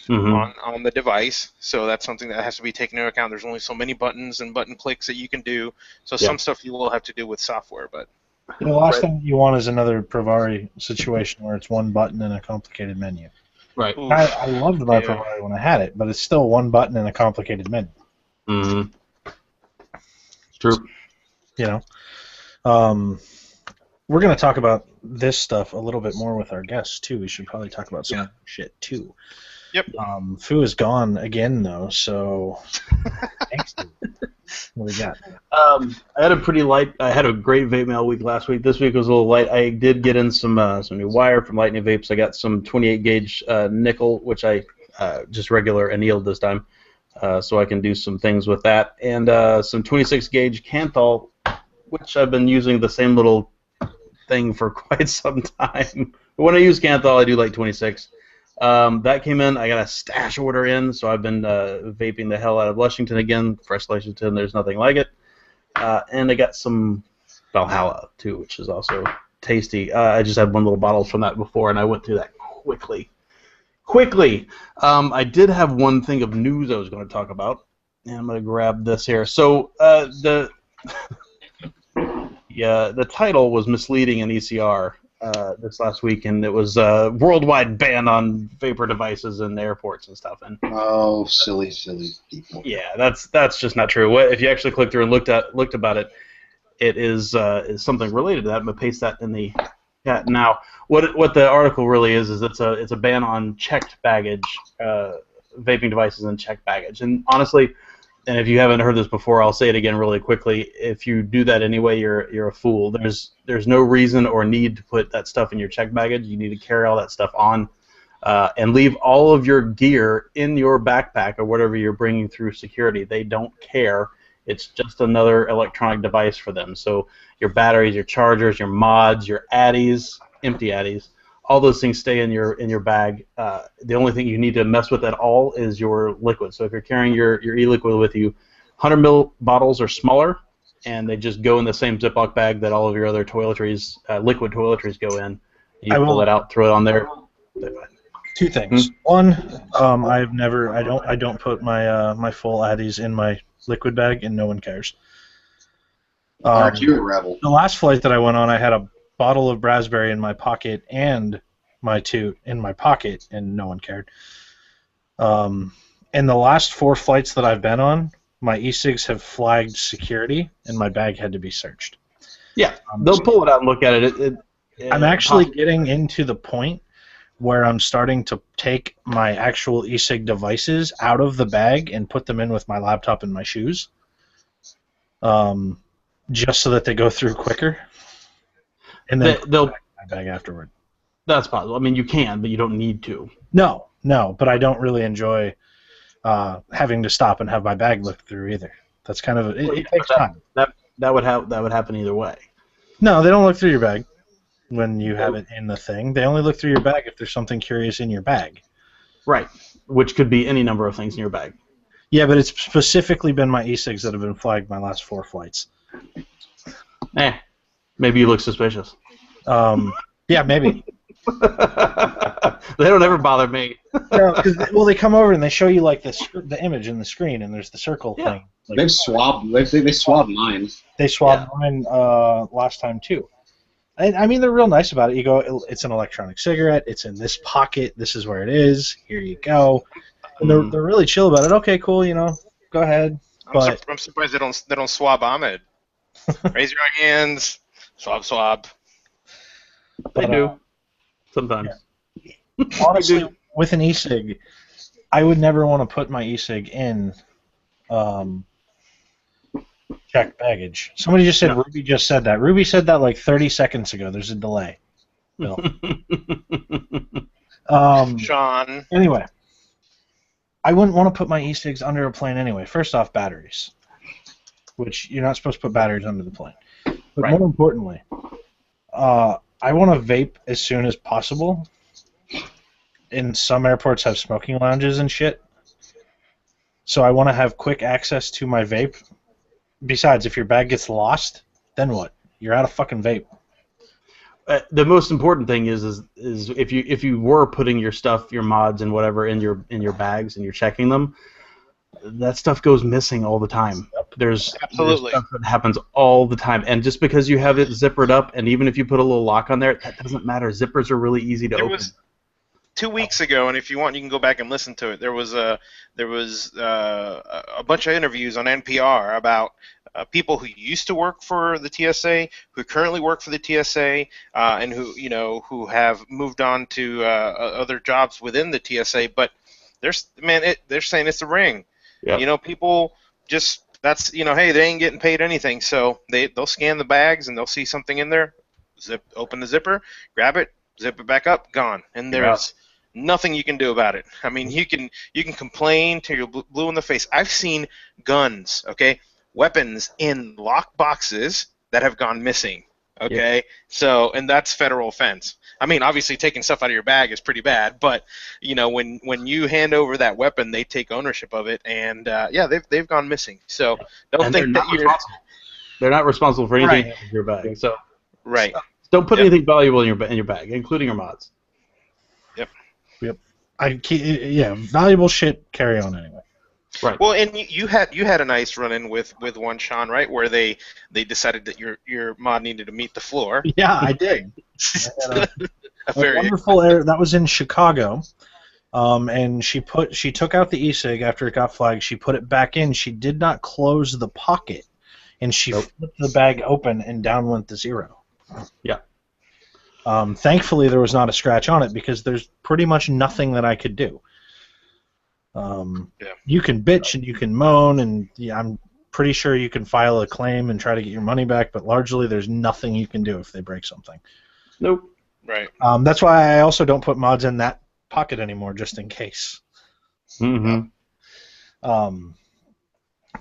On the device, so that's something that has to be taken into account. There's only so many buttons and button clicks that you can do, so some stuff you will have to do with software. But the last thing you want is another Pravari situation where it's one button and a complicated menu. Right. I loved my Pravari when I had it, but it's still one button and a complicated menu. True. You know, we're going to talk about this stuff a little bit more with our guests, too. We should probably talk about some shit, too. Yep. Fu is gone again, though, so thanks, dude. What we got? I had a pretty light. I had a great vape mail week last week. This week was a little light. I did get in some new wire from Lightning Vapes. I got some 28 gauge nickel, which I just regular annealed this time, so I can do some things with that, and some 26 gauge Kanthal, which I've been using the same little thing for quite some time. But when I use Kanthal, I do like 26. That came in. I got a stash order in, so I've been vaping the hell out of Lushington again. Fresh Lushington, there's nothing like it. And I got some Valhalla, too, which is also tasty. I just had one little bottle from that before, and I went through that quickly. I did have one thing of news I was going to talk about, and I'm going to grab this here. So the title was misleading in ECR. This last week, and it was a worldwide ban on vapor devices in airports and stuff. And oh, silly people. Yeah, that's just not true. If you actually clicked through and looked about it, it is something related to that. I'm gonna paste that in the chat now. What the article really is it's a ban on checked baggage, vaping devices and checked baggage. And honestly, and if you haven't heard this before, I'll say it again really quickly. If you do that anyway, you're a fool. There's no reason or need to put that stuff in your checked baggage. You need to carry all that stuff on, and leave all of your gear in your backpack or whatever you're bringing through security. They don't care. It's just another electronic device for them. So your batteries, your chargers, your mods, your addies, empty addies, all those things stay in your bag. The only thing you need to mess with at all is your liquid. So if you're carrying your e-liquid with you, 100 ml bottles are smaller, and they just go in the same Ziploc bag that all of your other toiletries, liquid toiletries, go in. You pull it out, throw it on there. Two things. One, I don't put my full addies in my liquid bag, and no one cares. Aren't you a rebel? The last flight that I went on, I had a bottle of raspberry in my pocket and my toot in my pocket, and no one cared. In the last 4 flights that I've been on, my e-cigs have flagged security, and my bag had to be searched. Yeah, they'll pull it out and look at it. I'm actually getting into the point where I'm starting to take my actual e-cig devices out of the bag and put them in with my laptop and my shoes, just so that they go through quicker. And then they'll put my bag afterward. That's possible. I mean, you can, but you don't need to. No, but I don't really enjoy having to stop and have my bag looked through either. That's kind of it takes time. That would happen either way. No, they don't look through your bag when you have it in the thing. They only look through your bag if there's something curious in your bag. Right, which could be any number of things in your bag. Yeah, but it's specifically been my e-cigs that have been flagged my last 4 flights. Maybe you look suspicious. Yeah, maybe. They don't ever bother me. No, well, they come over and they show you like the image in the screen, and there's the circle thing. Like, They've swabbed. They swabbed mine. They swabbed mine last time too. I mean, they're real nice about it. You go, it's an electronic cigarette. It's in this pocket. This is where it is. Here you go. And they're really chill about it. Okay, cool. Go ahead. I'm surprised they don't swab Ahmed. Raise your hands. Swab. They do. Sometimes. Yeah. Honestly, with an e-cig, I would never want to put my e-cig in checked baggage. Somebody just said, Ruby just said that. Ruby said that like 30 seconds ago. There's a delay. Bill. Sean. Anyway, I wouldn't want to put my e-cigs under a plane anyway. First off, batteries, which you're not supposed to put batteries under the plane. But more importantly, I want to vape as soon as possible. And some airports have smoking lounges and shit. So I want to have quick access to my vape. Besides, if your bag gets lost, then what? You're out of fucking vape. The most important thing is if you were putting your stuff, your mods and whatever in your bags and you're checking them, that stuff goes missing all the time. There's stuff that happens all the time, and just because you have it zippered up, and even if you put a little lock on there, that doesn't matter. Zippers are really easy to open. 2 weeks ago, and if you want, you can go back and listen to it. There was a bunch of interviews on NPR about people who used to work for the TSA, who currently work for the TSA, and who have moved on to other jobs within the TSA. But they're saying it's a ring. Yep. People just hey, they ain't getting paid anything, so they'll scan the bags and they'll see something in there, open the zipper, grab it, zip it back up, gone, and there's nothing you can do about it. I mean, you can complain till you're blue in the face. I've seen guns, weapons in lock boxes that have gone missing. So, and that's federal offense. I mean, obviously taking stuff out of your bag is pretty bad, but when you hand over that weapon, they take ownership of it, and they've gone missing. So don't think that they're not responsible for anything in your bag. So don't put anything valuable in your bag, including your mods. Yep. Valuable shit. Carry on anyway. Right. Well, and you had a nice run-in with one, Sean, right, where they decided that your mod needed to meet the floor. Yeah, I did. I had a wonderful error. That was in Chicago, and she took out the e-cig after it got flagged. She put it back in. She did not close the pocket, and she flipped the bag open, and down went the 0. Yeah. Thankfully, there was not a scratch on it because there's pretty much nothing that I could do. You can bitch and you can moan, and I'm pretty sure you can file a claim and try to get your money back, but largely there's nothing you can do if they break something. Nope. Right. That's why I also don't put mods in that pocket anymore, just in case. Mm-hmm.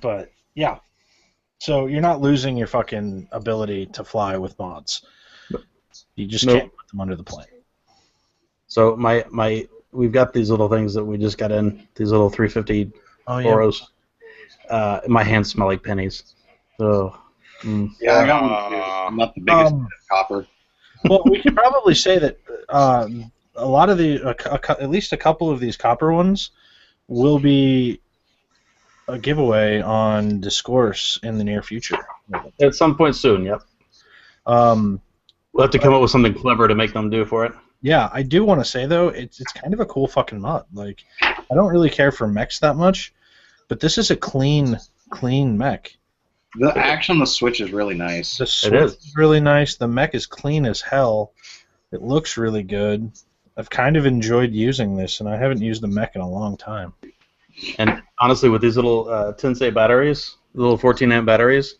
But yeah, so you're not losing your fucking ability to fly with mods. You just can't put them under the plane. So we've got these little things that we just got in, these little 350 Oros. My hands smell like pennies. So, Yeah, I got one too. I'm not the biggest copper. Well, we could probably say that a lot of at least a couple of these copper ones will be a giveaway on Discourse in the near future. At some point soon, yep. We'll have to come up with something clever to make them do for it. Yeah, I do want to say though, it's kind of a cool fucking mod. Like, I don't really care for mechs that much, but this is a clean mech. The action on the Switch is really nice. The Switch is really nice. The mech is clean as hell. It looks really good. I've kind of enjoyed using this, and I haven't used the mech in a long time. And honestly, with these little Tensei batteries, the little 14 amp batteries,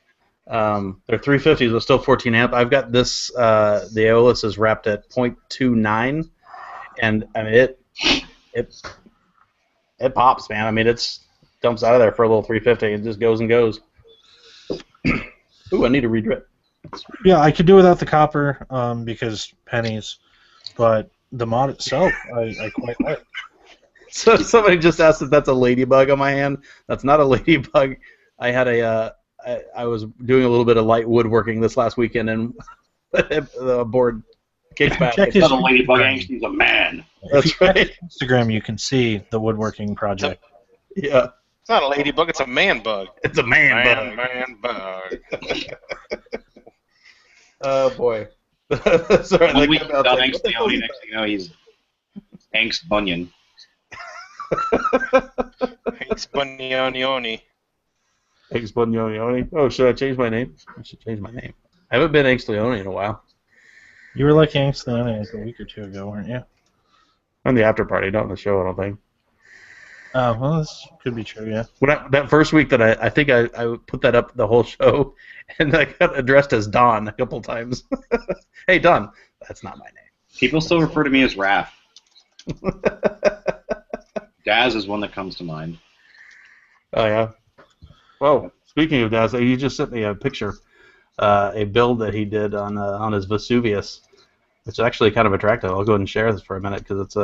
they're 350s, but still 14 amp. I've got this. The Aeolus is wrapped at 0.29, and I mean it pops, man. I mean it dumps out of there for a little 350. It just goes and goes. Ooh, I need a redrip. Yeah, I could do without the copper because pennies, but the mod itself, I quite like. So somebody just asked if that's a ladybug on my hand. That's not a ladybug. I had I was doing a little bit of light woodworking this last weekend, and the board kicked back. It's not a ladybug, he's a man. That's right. Instagram, you can see the woodworking project. Yeah. It's not a ladybug, it's a man bug. It's a man bug. Oh, boy. Sorry, like, next thing you know, he's Angst Bunyan. Angst Bunyonioni. Angst Bunyonioni. Oh, should I change my name? I should change my name. I haven't been Angst Leone in a while. You were like Angst Leone like a week or two ago, weren't you? On the after party, not on the show, I don't think. Oh, well, this could be true, yeah. That first week that I think I put that up the whole show, and I got addressed as Don a couple times. Hey, Don. That's not my name. People still refer to me as Raph. Daz is one that comes to mind. Oh, yeah. Well, speaking of Daz, he just sent me a picture, a build that he did on his Vesuvius, which is actually kind of attractive. I'll go ahead and share this for a minute because it's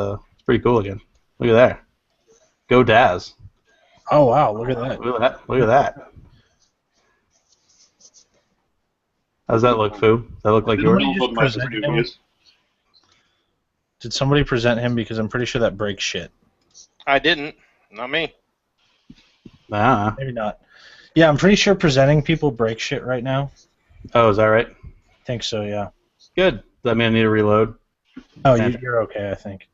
pretty cool again. Look at that. Go Daz. Oh, wow, look at that. Look at that. How's that look, Foo? Does that look like yours? Did somebody present him? Because I'm pretty sure that breaks shit. I didn't. Not me. Ah. Maybe not. Yeah, I'm pretty sure presenting people break shit right now. Oh, is that right? I think so, yeah. Good. Does that mean I need to reload? Oh, you're okay, I think.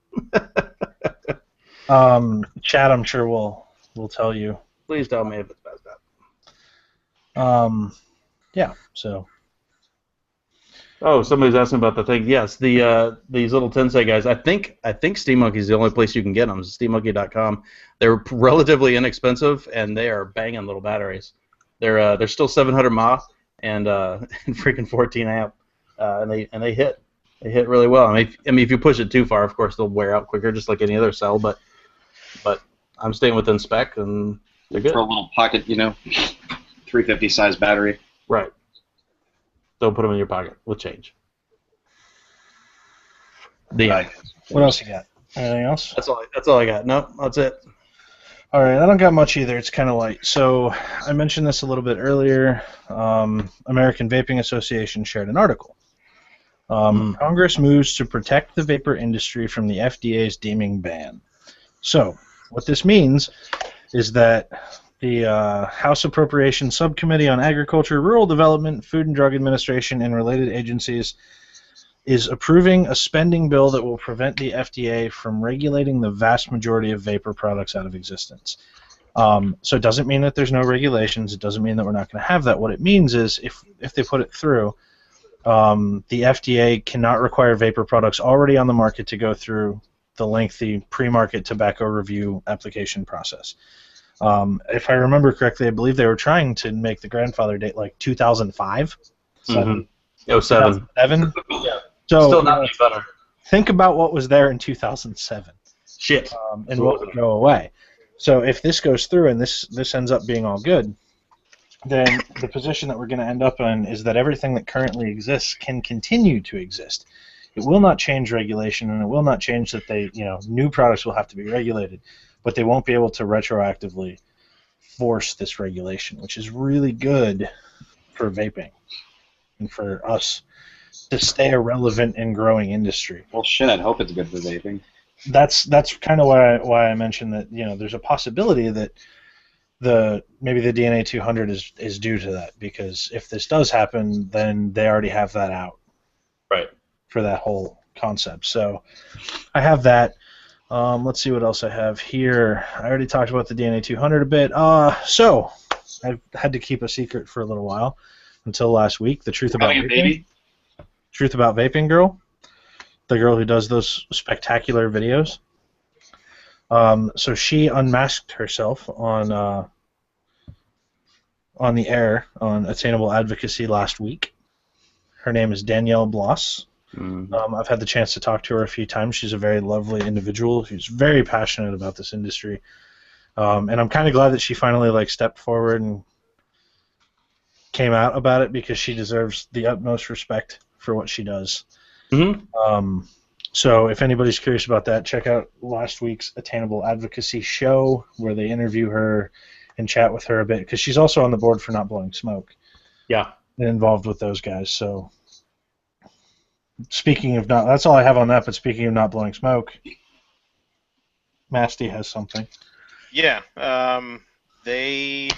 Chat, I'm sure will tell you. Please tell me if it's messed up. Yeah, so. Oh, somebody's asking about the thing. Yes, these little Tensei guys. I think Steam Monkey is the only place you can get them. SteamMonkey.com. They're relatively inexpensive, and they are banging little batteries. They're still 700 mAh and and freaking 14 amp, and they hit really well. I mean, if you push it too far, of course they'll wear out quicker, just like any other cell. But I'm staying within spec, and they're good. For a little pocket, 350 size battery. Right. Don't put them in your pocket with change. What else you got? Anything else? That's all I got. No, that's it. All right, I don't got much either. It's kind of light. So I mentioned this a little bit earlier. American Vaping Association shared an article. Congress moves to protect the vapor industry from the FDA's deeming ban. So what this means is that the House Appropriations Subcommittee on Agriculture, Rural Development, Food and Drug Administration, and related agencies is approving a spending bill that will prevent the FDA from regulating the vast majority of vapor products out of existence. So it doesn't mean that there's no regulations. It doesn't mean that we're not going to have that. What it means is if they put it through, the FDA cannot require vapor products already on the market to go through the lengthy pre-market tobacco review application process. If I remember correctly, I believe they were trying to make the grandfather date like 2005. 07. 2007. Yeah. So Still not much better. think about what was there in 2007. Shit. And what would go away. So if this goes through and this ends up being all good, then the position that we're going to end up in is that everything that currently exists can continue to exist. It will not change regulation, and it will not change that new products will have to be regulated, but they won't be able to retroactively force this regulation, which is really good for vaping and for us to stay a relevant and growing industry. Well, shit, I'd hope it's good for vaping. That's kind of why I mentioned that there's a possibility that maybe the DNA 200 is due to that, because if this does happen, then they already have that out. Right. For that whole concept. So I have that. Let's see what else I have here. I already talked about the DNA 200 a bit. So I've had to keep a secret for a little while until last week. The truth about vaping. Baby? Truth about vaping girl. The girl who does those spectacular videos. So she unmasked herself on the air on Attainable Advocacy last week. Her name is Danielle Bloss. Mm-hmm. I've had the chance to talk to her a few times. She's a very lovely individual. She's very passionate about this industry. And I'm kind of glad that she finally stepped forward and came out about it, because she deserves the utmost respect for what she does. Mm-hmm. So if anybody's curious about that, check out last week's Attainable Advocacy show, where they interview her and chat with her a bit, because she's also on the board for Not Blowing Smoke. Yeah. And involved with those guys. So speaking of that's all I have on that, but speaking of Not Blowing Smoke, Masty has something. Yeah. They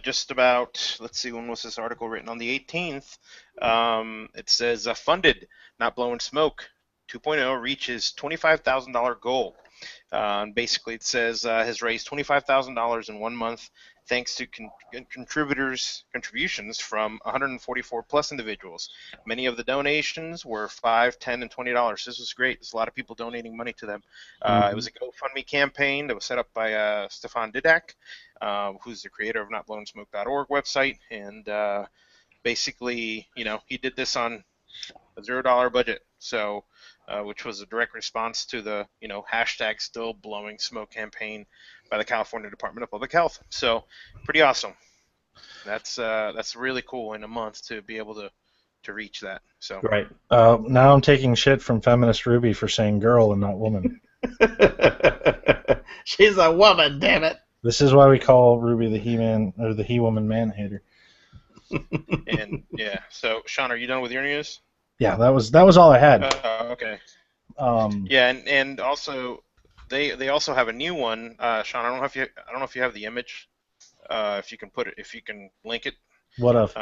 just about, let's see, when was this article written? On the 18th. It says, funded Not Blowing Smoke 2.0 reaches $25,000 goal. Basically, it says has raised $25,000 in 1 month, thanks to contributions from 144 plus individuals. Many of the donations were $5, $10, and $20. This was great. There's a lot of people donating money to them. It was a GoFundMe campaign that was set up by Stefan Didak, who's the creator of NotBlowingSmoke.org website, and basically, he did this on a $0 budget. So, which was a direct response to the, hashtag Still Blowing Smoke campaign by the California Department of Public Health. So, pretty awesome. That's really cool in a month to be able to reach that. So. Right. Now I'm taking shit from Feminist Ruby for saying girl and not woman. She's a woman, damn it. This is why we call Ruby the He-Man, or the He-Woman man-hater. And yeah. So, Sean, are you done with your news? Yeah, that was all I had. Okay. Yeah, and also they also have a new one, Sean. I don't know if you have the image. If you can link it. What of?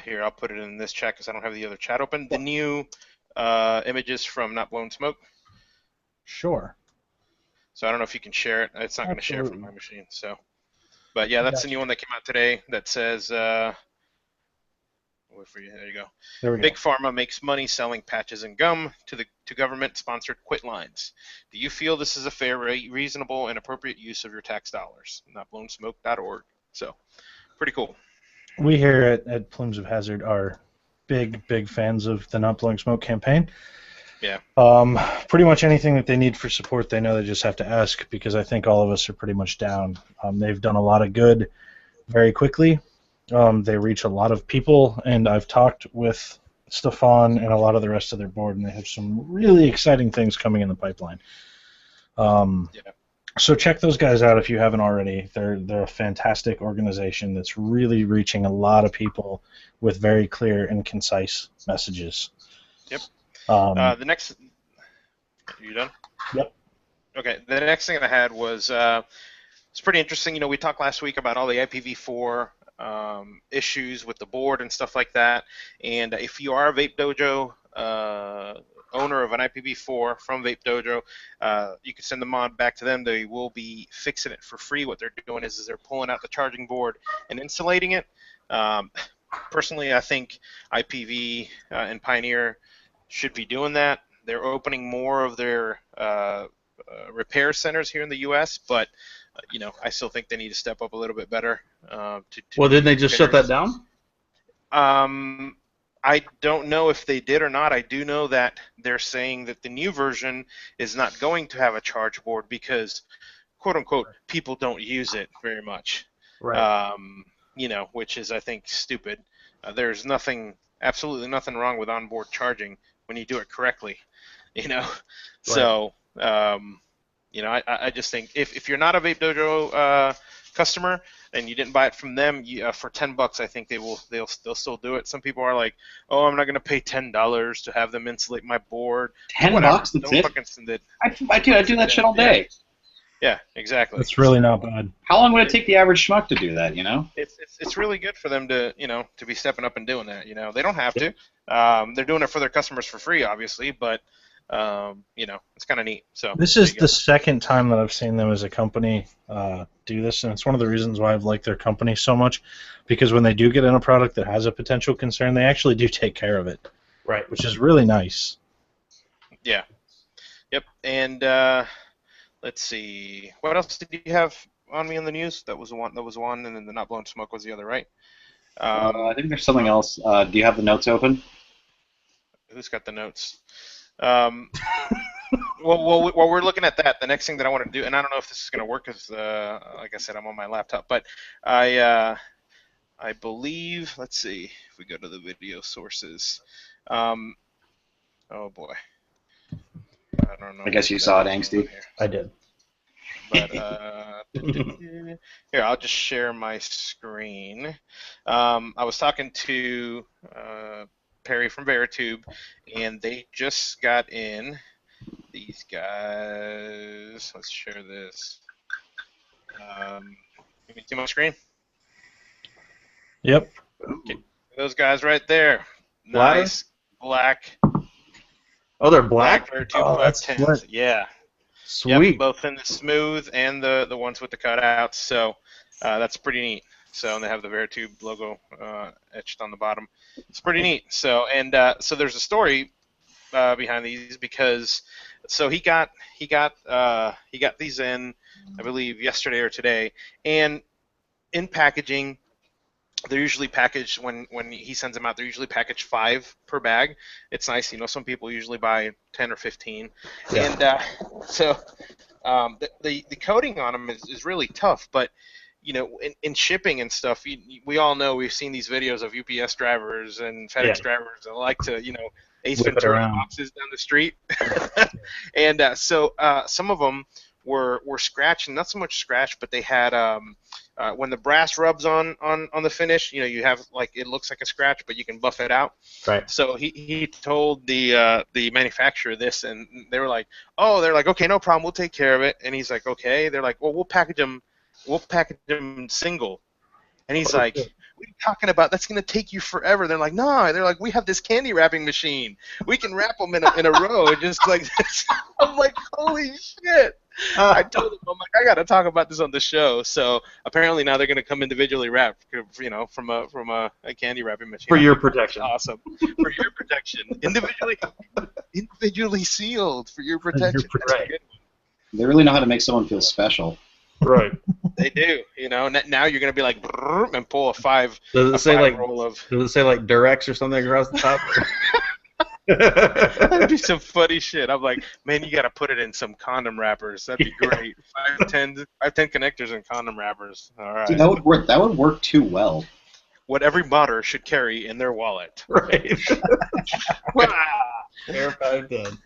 Here, I'll put it in this chat because I don't have the other chat open. The new images from Not Blowing Smoke. Sure. So I don't know if you can share it. It's not going to share from my machine. So. But yeah, that's the new one that came out today that says, wait for you. There you go. There we go. Big Pharma makes money selling patches and gum to government-sponsored quit lines. Do you feel this is a fair, reasonable, and appropriate use of your tax dollars? NotBlownSmoke.org. So, pretty cool. We here at Plumes of Hazard are big fans of the Not Blowing Smoke campaign. Yeah. Pretty much anything that they need for support, they know they just have to ask, because I think all of us are pretty much down. They've done a lot of good very quickly. They reach a lot of people, and I've talked with Stefan and a lot of the rest of their board, and they have some really exciting things coming in the pipeline. So check those guys out if you haven't already. They're a fantastic organization that's really reaching a lot of people with very clear and concise messages. Yep. The next, are you done? Yep. Okay. The next thing I had was it's pretty interesting. You know, we talked last week about all the IPv4 issues with the board and stuff like that. And if you are a Vape Dojo owner of an IPv4 from Vape Dojo, you can send the mod back to them. They will be fixing it for free. What they're doing is they're pulling out the charging board and insulating it. Personally, I think IPV and Pioneer should be doing that. They're opening more of their repair centers here in the U.S., but you know, I still think they need to step up a little bit better. Well, didn't they just shut that down? I don't know if they did or not. I do know that they're saying that the new version is not going to have a charge board because, quote unquote, people don't use it very much. Right. You know, which is, I think, stupid. There's absolutely nothing wrong with onboard charging when you do it correctly. You know, right. So. You know, I just think if you're not a Vape Dojo customer and you didn't buy it from them, for $10, I think they'll still do it. Some people are like, oh, I'm not going to pay $10 to have them insulate my board. $10? That's it? Fucking send it. I do that shit all day. Yeah, exactly. It's really not bad. How long would it take the average schmuck to do that? You know, it's really good for them to to be stepping up and doing that. You know, they don't have to. They're doing it for their customers for free, obviously, but. You know, it's kind of neat. So this is the second time that I've seen them as a company do this, and it's one of the reasons why I've liked their company so much, because when they do get in a product that has a potential concern, they actually do take care of it. Right. Which is really nice. Yeah. Yep. And let's see, what else did you have on me in the news? That was one, and then the Not Blowing Smoke was the other, right? I think there's something else. Do you have the notes open? Who's got the notes? Well, while we're looking at that, the next thing that I want to do, and I don't know if this is going to work because, like I said, I'm on my laptop, but I believe, let's see, if we go to the video sources, oh boy, I don't know. I guess you saw it, Angsty. I did. But here, I'll just share my screen. I was talking to Perry from Veritube, and they just got in these guys. Let's share this. Can you see my screen? Yep. Okay. Those guys right there. Black? Nice black. Oh, they're black? Veritube that's 10s. slick. Yeah. Sweet. Yep, both in the smooth and the ones with the cutouts. So that's pretty neat. So, and they have the Veritube logo etched on the bottom. It's pretty neat. So, and so there's a story behind these because he got these in, I believe, yesterday or today, and in packaging, they're usually packaged when he sends them out. They're usually packaged 5 per bag. It's nice, you know. Some people usually buy 10 or 15, Yeah. and so the coating on them is really tough, but. You know, in shipping and stuff, we all know, we've seen these videos of UPS drivers and FedEx drivers that like to, you know, Ace Ventura boxes down the street. And so some of them were scratched, and not so much scratched, but they had, when the brass rubs on the finish, you know, you have, like, it looks like a scratch, but you can buff it out. Right. So he told the manufacturer this, and they were like, okay, no problem, we'll take care of it. And he's like, okay. They're like, well, we'll package them single. And he's like, what are you talking about? That's going to take you forever. They're like, no. They're like, we have this candy wrapping machine. We can wrap them in a row. And just like this. I'm like, holy shit. I told them, I'm like, I got to talk about this on the show. So apparently now they're going to come individually wrapped, you know, from a candy wrapping machine. For your protection. Awesome. For your protection. Individually sealed for your protection. That's a good one. They really know how to make someone feel special. Right. They do. You know, now you're going to be like, brrr, and pull a five. Does it say like roll of. Does it say like Durex or something across the top? That'd be some funny shit. I'm like, man, you got to put it in some condom wrappers. That'd be great. 510 connectors and condom wrappers. All right. Dude, that would work. That would work too well. What every modder should carry in their wallet. Right. Air 510.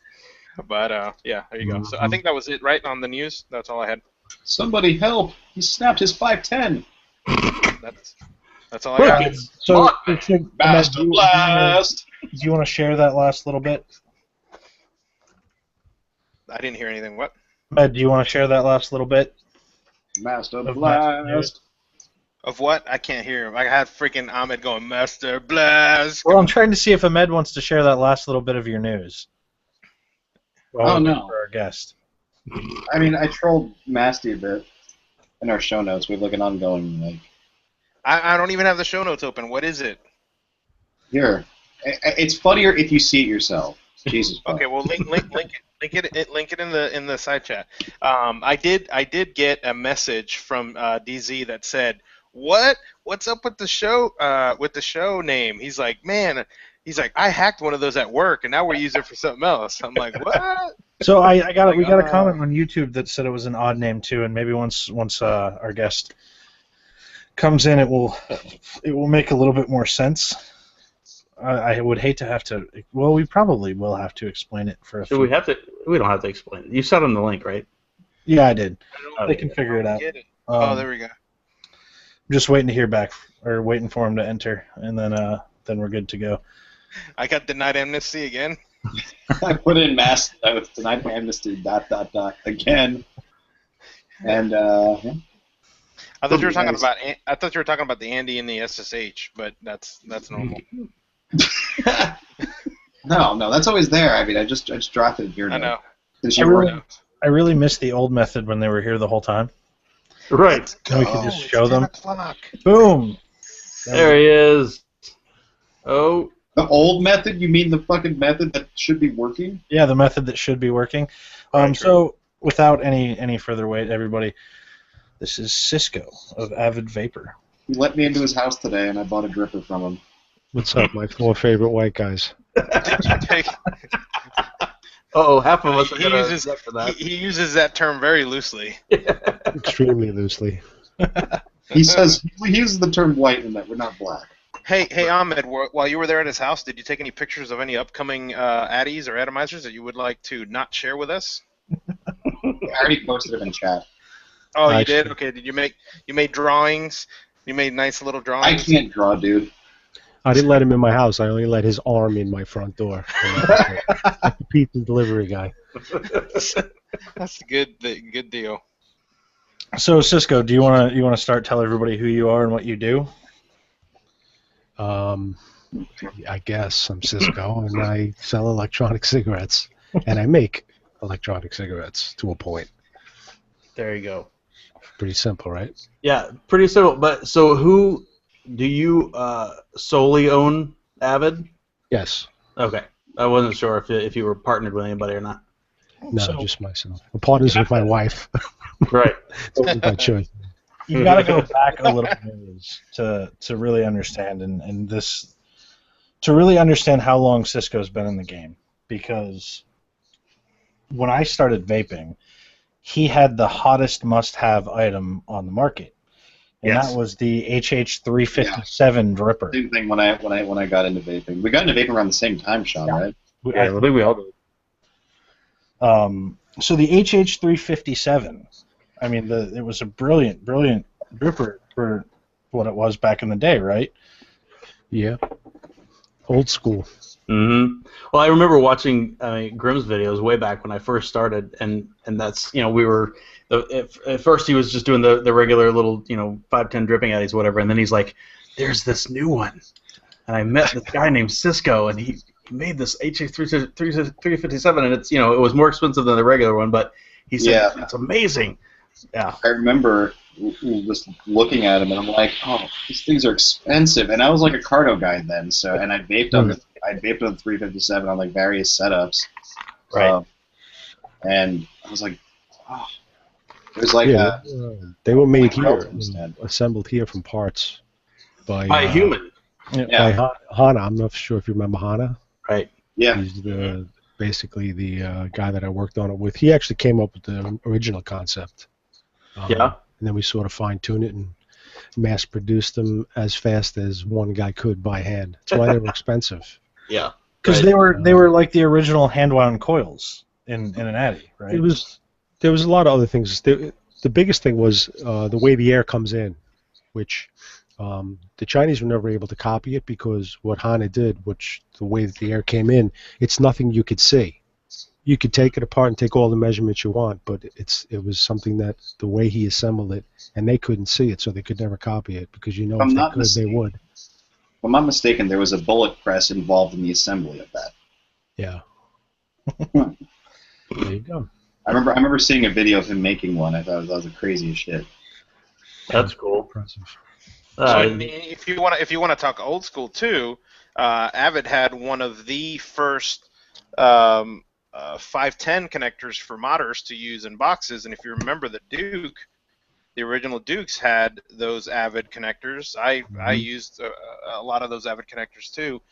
But yeah, there you go. So I think that was it, right, on the news. That's all I had. Somebody help! He snapped his 510. That's all I got. So, Master Blast! Do you want to share that last little bit? I didn't hear anything. What? Med, do you want to share that last little bit? Master Blast! Of what? I can't hear him. I had freaking Ahmed going, Master Blast! Well, I'm trying to see if Ahmed wants to share that last little bit of your news. Oh, no. For our guest. I mean, I trolled Masty a bit in our show notes. We have like an ongoing, like... I don't even have the show notes open. What is it? Here. It's funnier if you see it yourself. Jesus Christ. Okay, well, link it in the side chat. I did get a message from DZ that said, "What's up with the show name?" He's like, "Man," he's like, "I hacked one of those at work, and now we're using it for something else." I'm like, "What?" So we got a comment on YouTube that said it was an odd name too, and maybe once our guest comes in, it will make a little bit more sense. I would hate to have to. Well, we probably will have to explain it for a few. We have to. We don't have to explain it. You sent them the link, right? Yeah, I did. They can figure it out. Oh, there we go. I'm just waiting to hear back, or waiting for him to enter, and then we're good to go. I got denied amnesty again. I put in I was denied amnesty ... again. And yeah. I thought you were talking about the Andy and the SSH, but that's normal. No, that's always there. I mean, I just dropped it here. I know. I really miss the old method when they were here the whole time. Right. And we could just show them. Boom. There he is. Oh. The old method? You mean the fucking method that should be working? Yeah, the method that should be working. So, without any further wait, everybody, this is Cisco of Avid Vapor. He let me into his house today, and I bought a dripper from him. What's up, my four favorite white guys? Half of us are he uses that term very loosely. Extremely loosely. He says he uses the term white in that we're not black. Hey, Ahmed, while you were there at his house, did you take any pictures of any upcoming addies or atomizers that you would like to not share with us? I already posted them in chat. Oh, you did? Okay. Did you made drawings? You made nice little drawings? I can't draw, dude. I didn't let him in my house. I only let his arm in my front door. Like the pizza delivery guy. That's a good deal. So, Cisco, do you want to start? Tell everybody who you are and what you do. I guess I'm Cisco, and I sell electronic cigarettes, and I make electronic cigarettes to a point. There you go. Pretty simple, right? Yeah, pretty simple. But so, who do you solely own Avid? Yes. Okay, I wasn't sure if you were partnered with anybody or not. No, just myself. The partners with my wife. Right. That was my choice. You've got to go back a little ways to really understand and this to really understand how long Cisco's been in the game, because when I started vaping, he had the hottest must-have item on the market, and that was the HH357 dripper. Same thing when I got into vaping. We got into vaping around the same time, Sean, right? Yeah, I think we all did. So the HH357, I mean, it was a brilliant dripper for what it was back in the day, right? Yeah. Old school. Mm-hmm. Well, I remember watching Grimm's videos way back when I first started, and that's, we were at first he was just doing the regular little 510 dripping addies, whatever, and then he's like, "There's this new one," and I met this guy named Cisco, and he made this HH357, and it's it was more expensive than the regular one, but He said, Yeah. "That's amazing." Yeah. I remember just looking at them, and I'm like, oh, these things are expensive. And I was like a Cardo guy then, so and I vaped on the 357 on like various setups, Right. and I was like, oh, there's like they were made here, relative instead. assembled here from parts by By a human. by Hana. I'm not sure if you remember Hana. Right. Yeah. He's basically the guy that I worked on it with. He actually came up with the original concept. Yeah. And then we sort of fine-tuned it and mass-produced them as fast as one guy could by hand. That's why they were expensive. Yeah. Because they were like the original hand-wound coils in an Addy, right? There was a lot of other things. The biggest thing was the way the air comes in, which the Chinese were never able to copy it because what Hana did, which the way that the air came in, it's nothing you could see. You could take it apart and take all the measurements you want, but it was something that the way he assembled it, and they couldn't see it, so they could never copy it because if they could, they would. If I'm not mistaken, there was a bullet press involved in the assembly of that. Yeah. There you go. I remember seeing a video of him making one. I thought that was the craziest shit. That's cool. Impressive. So, I mean, if you want to talk old school too, Avid had one of the first 510 connectors for modders to use in boxes, and if you remember the original Dukes had those Avid connectors. I used a lot of those Avid connectors too,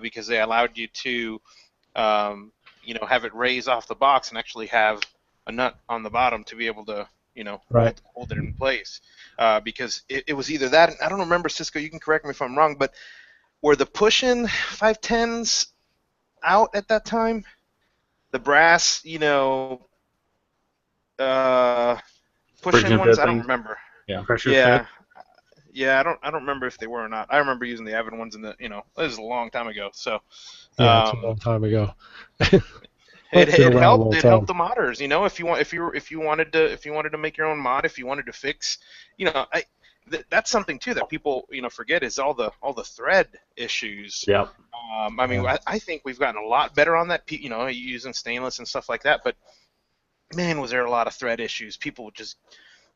because they allowed you to have it raise off the box and actually have a nut on the bottom to be able to hold it in place. Because it was either that, and I don't remember, Cisco, you can correct me if I'm wrong, but were the push-in 510s out at that time? The brass, push-in ones? I don't remember. Yeah. Pressure Yeah. fit. Yeah, I don't remember if they were or not. I remember using the Avid ones it was a long time ago. So Yeah, it's a long time ago. it helped. It time. helped the modders. If you wanted to make your own mod, if you wanted to fix, that's something too that people forget is all the thread issues. Yep. I think we've gotten a lot better on that. Using stainless and stuff like that. But man, was there a lot of thread issues. People would just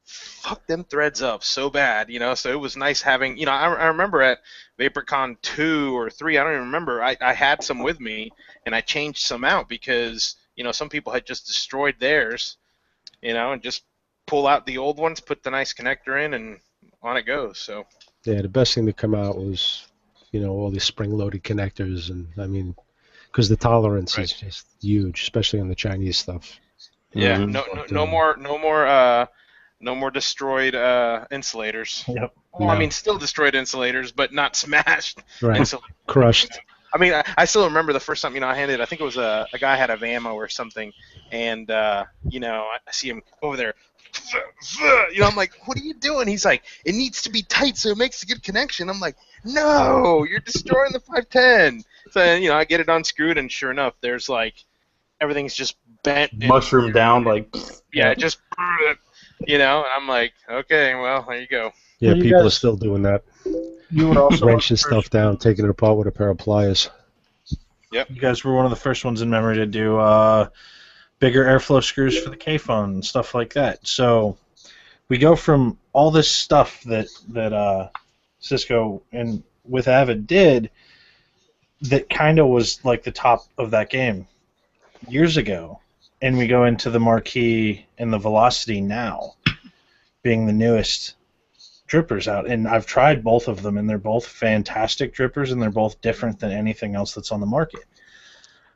fuck them threads up so bad. So it was nice having. I remember at VaporCon 2 or 3. I don't even remember. I had some with me, and I changed some out because some people had just destroyed theirs. And just pull out the old ones, put the nice connector in, and on it goes. So yeah, the best thing to come out was all these spring-loaded connectors, and because the tolerance is just huge, especially on the Chinese stuff. Yeah, no more destroyed insulators. Yep. Well, still destroyed insulators, but not smashed. Right. Crushed. I still remember the first time, I handed, I think it was a guy had a Vamo or something, and, I see him over there, I'm like, what are you doing? He's like, it needs to be tight so it makes a good connection. I'm like, no, you're destroying the 510. So, I get it unscrewed, and sure enough, there's like, everything's just bent. Mushroom down, like. Yeah, just, and I'm like, okay, well, there you go. Yeah, You people guys- are still doing that. You were also Wrenching stuff down, taking it apart with a pair of pliers. You guys were one of the first ones in memory to do bigger airflow screws for the K-phone and stuff like that. So we go from all this stuff that Cisco and with Avid did that kind of was like the top of that game years ago, and we go into the Marquee and the Velocity now being the newest drippers out, and I've tried both of them, and they're both fantastic drippers, and they're both different than anything else that's on the market.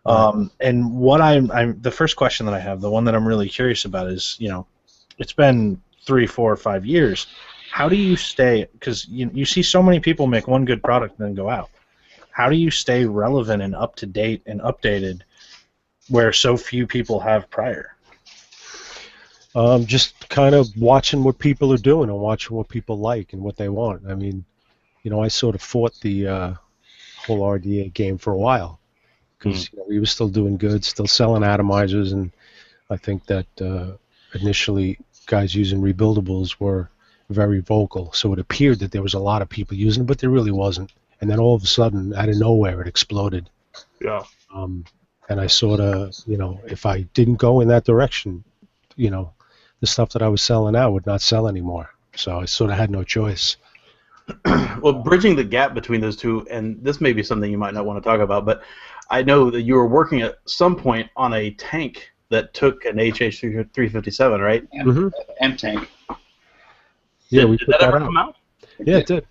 And what I'm the first question that I have, the one that I'm really curious about is, it's been 3, 4, 5 years. How do you stay? Because you see so many people make one good product and then go out. How do you stay relevant and up to date and updated, where so few people have prior? Just kind of watching what people are doing and watching what people like and what they want. I sort of fought the whole RDA game for a while because we were still doing good, still selling atomizers, and I think that initially guys using rebuildables were very vocal. So it appeared that there was a lot of people using it, but there really wasn't. And then all of a sudden, out of nowhere, it exploded. Yeah. And I sort of, if I didn't go in that direction, the stuff that I was selling out would not sell anymore. So I sort of had no choice. Well, bridging the gap between those two, and this may be something you might not want to talk about, but I know that you were working at some point on a tank that took an HH357, right? M tank. Yeah, we Did put that that ever out. come out? Yeah, it did.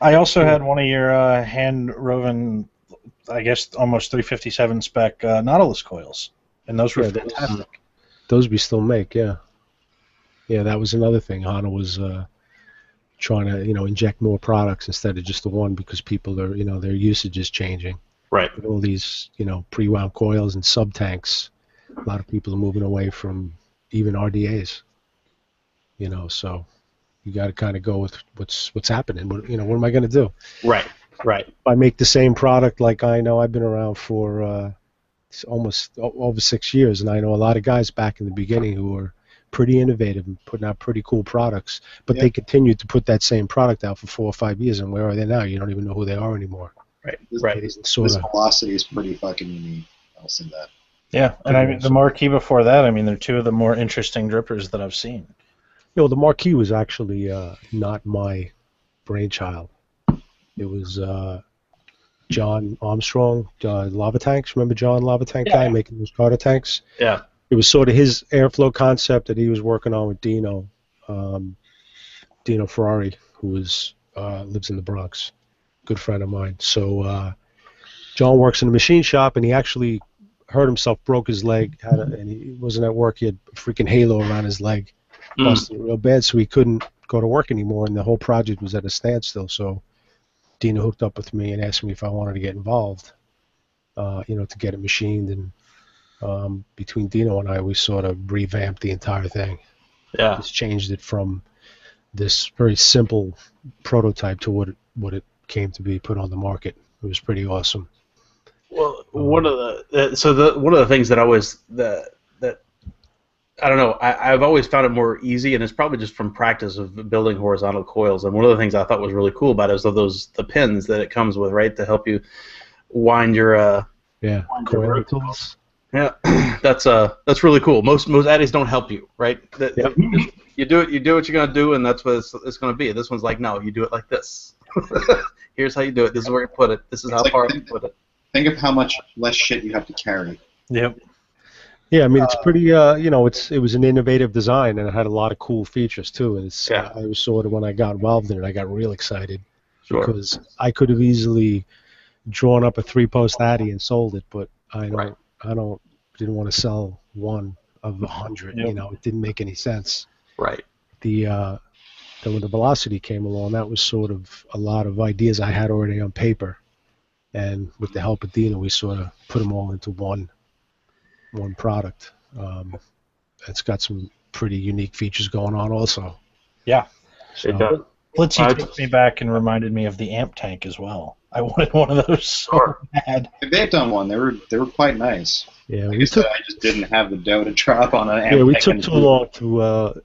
I also had one of your hand-woven, I guess, almost 357 spec Nautilus coils, and those were Yeah, fantastic. Those we still make, yeah. Yeah, that was another thing. HANA was trying to, inject more products instead of just the one because people are, their usage is changing. Right. With all these, pre-wound coils and sub-tanks, a lot of people are moving away from even RDAs. So you got to kind of go with what's happening. What am I going to do? Right. If I make the same product, like I know I've been around for almost over 6 years, and I know a lot of guys back in the beginning who were pretty innovative and putting out pretty cool products, but they continued to put that same product out for 4 or 5 years, and where are they now? You don't even know who they are anymore. This velocity is pretty fucking unique. I'll say that. Yeah, and I mean, the Marquee before that, I mean, they're two of the more interesting drippers that I've seen. The Marquee was actually not my brainchild. It was John Armstrong, Lava Tanks. Remember John Lava Tank guy making those Carter tanks? Yeah. It was sort of his airflow concept that he was working on with Dino Ferrari, who lives in the Bronx, good friend of mine. So John works in a machine shop, and he actually hurt himself, broke his leg, and he wasn't at work. He had a freaking halo around his leg, busted it real bad, so he couldn't go to work anymore, and the whole project was at a standstill. So Dino hooked up with me and asked me if I wanted to get involved, to get it machined. And between Dino and I, we sort of revamped the entire thing. Yeah. Just changed it from this very simple prototype to what it came to be put on the market. It was pretty awesome. Well, one of the things that I don't know, I've always found it more easy, and it's probably just from practice of building horizontal coils. And one of the things I thought was really cool about it is the pins that it comes with, right, to help you wind your coil tools. Yeah, that's really cool. Most addies don't help you, right? You do what you're gonna do, and that's what it's gonna be. This one's like, no, you do it like this. Here's how you do it. This is where you put it. This is how far you put it. Think of how much less shit you have to carry. Yep. Yeah, I mean, it's pretty, it was an innovative design, and it had a lot of cool features, too. And I was sort of, when I got involved in it, I got real excited. Sure. Because I could have easily drawn up a 3-post Addy and sold it, but I didn't want to sell one of 100. Yep. It didn't make any sense. Right. Then when the Velocity came along, that was sort of a lot of ideas I had already on paper. And with the help of Dino, we sort of put them all into one product. It's got some pretty unique features going on also. Yeah. So, Blitzy took me back and reminded me of the amp tank as well. I wanted one of those so bad. They've done one. They were quite nice. Yeah, I just didn't have the dough to drop on an amp tank. Yeah, we took too long to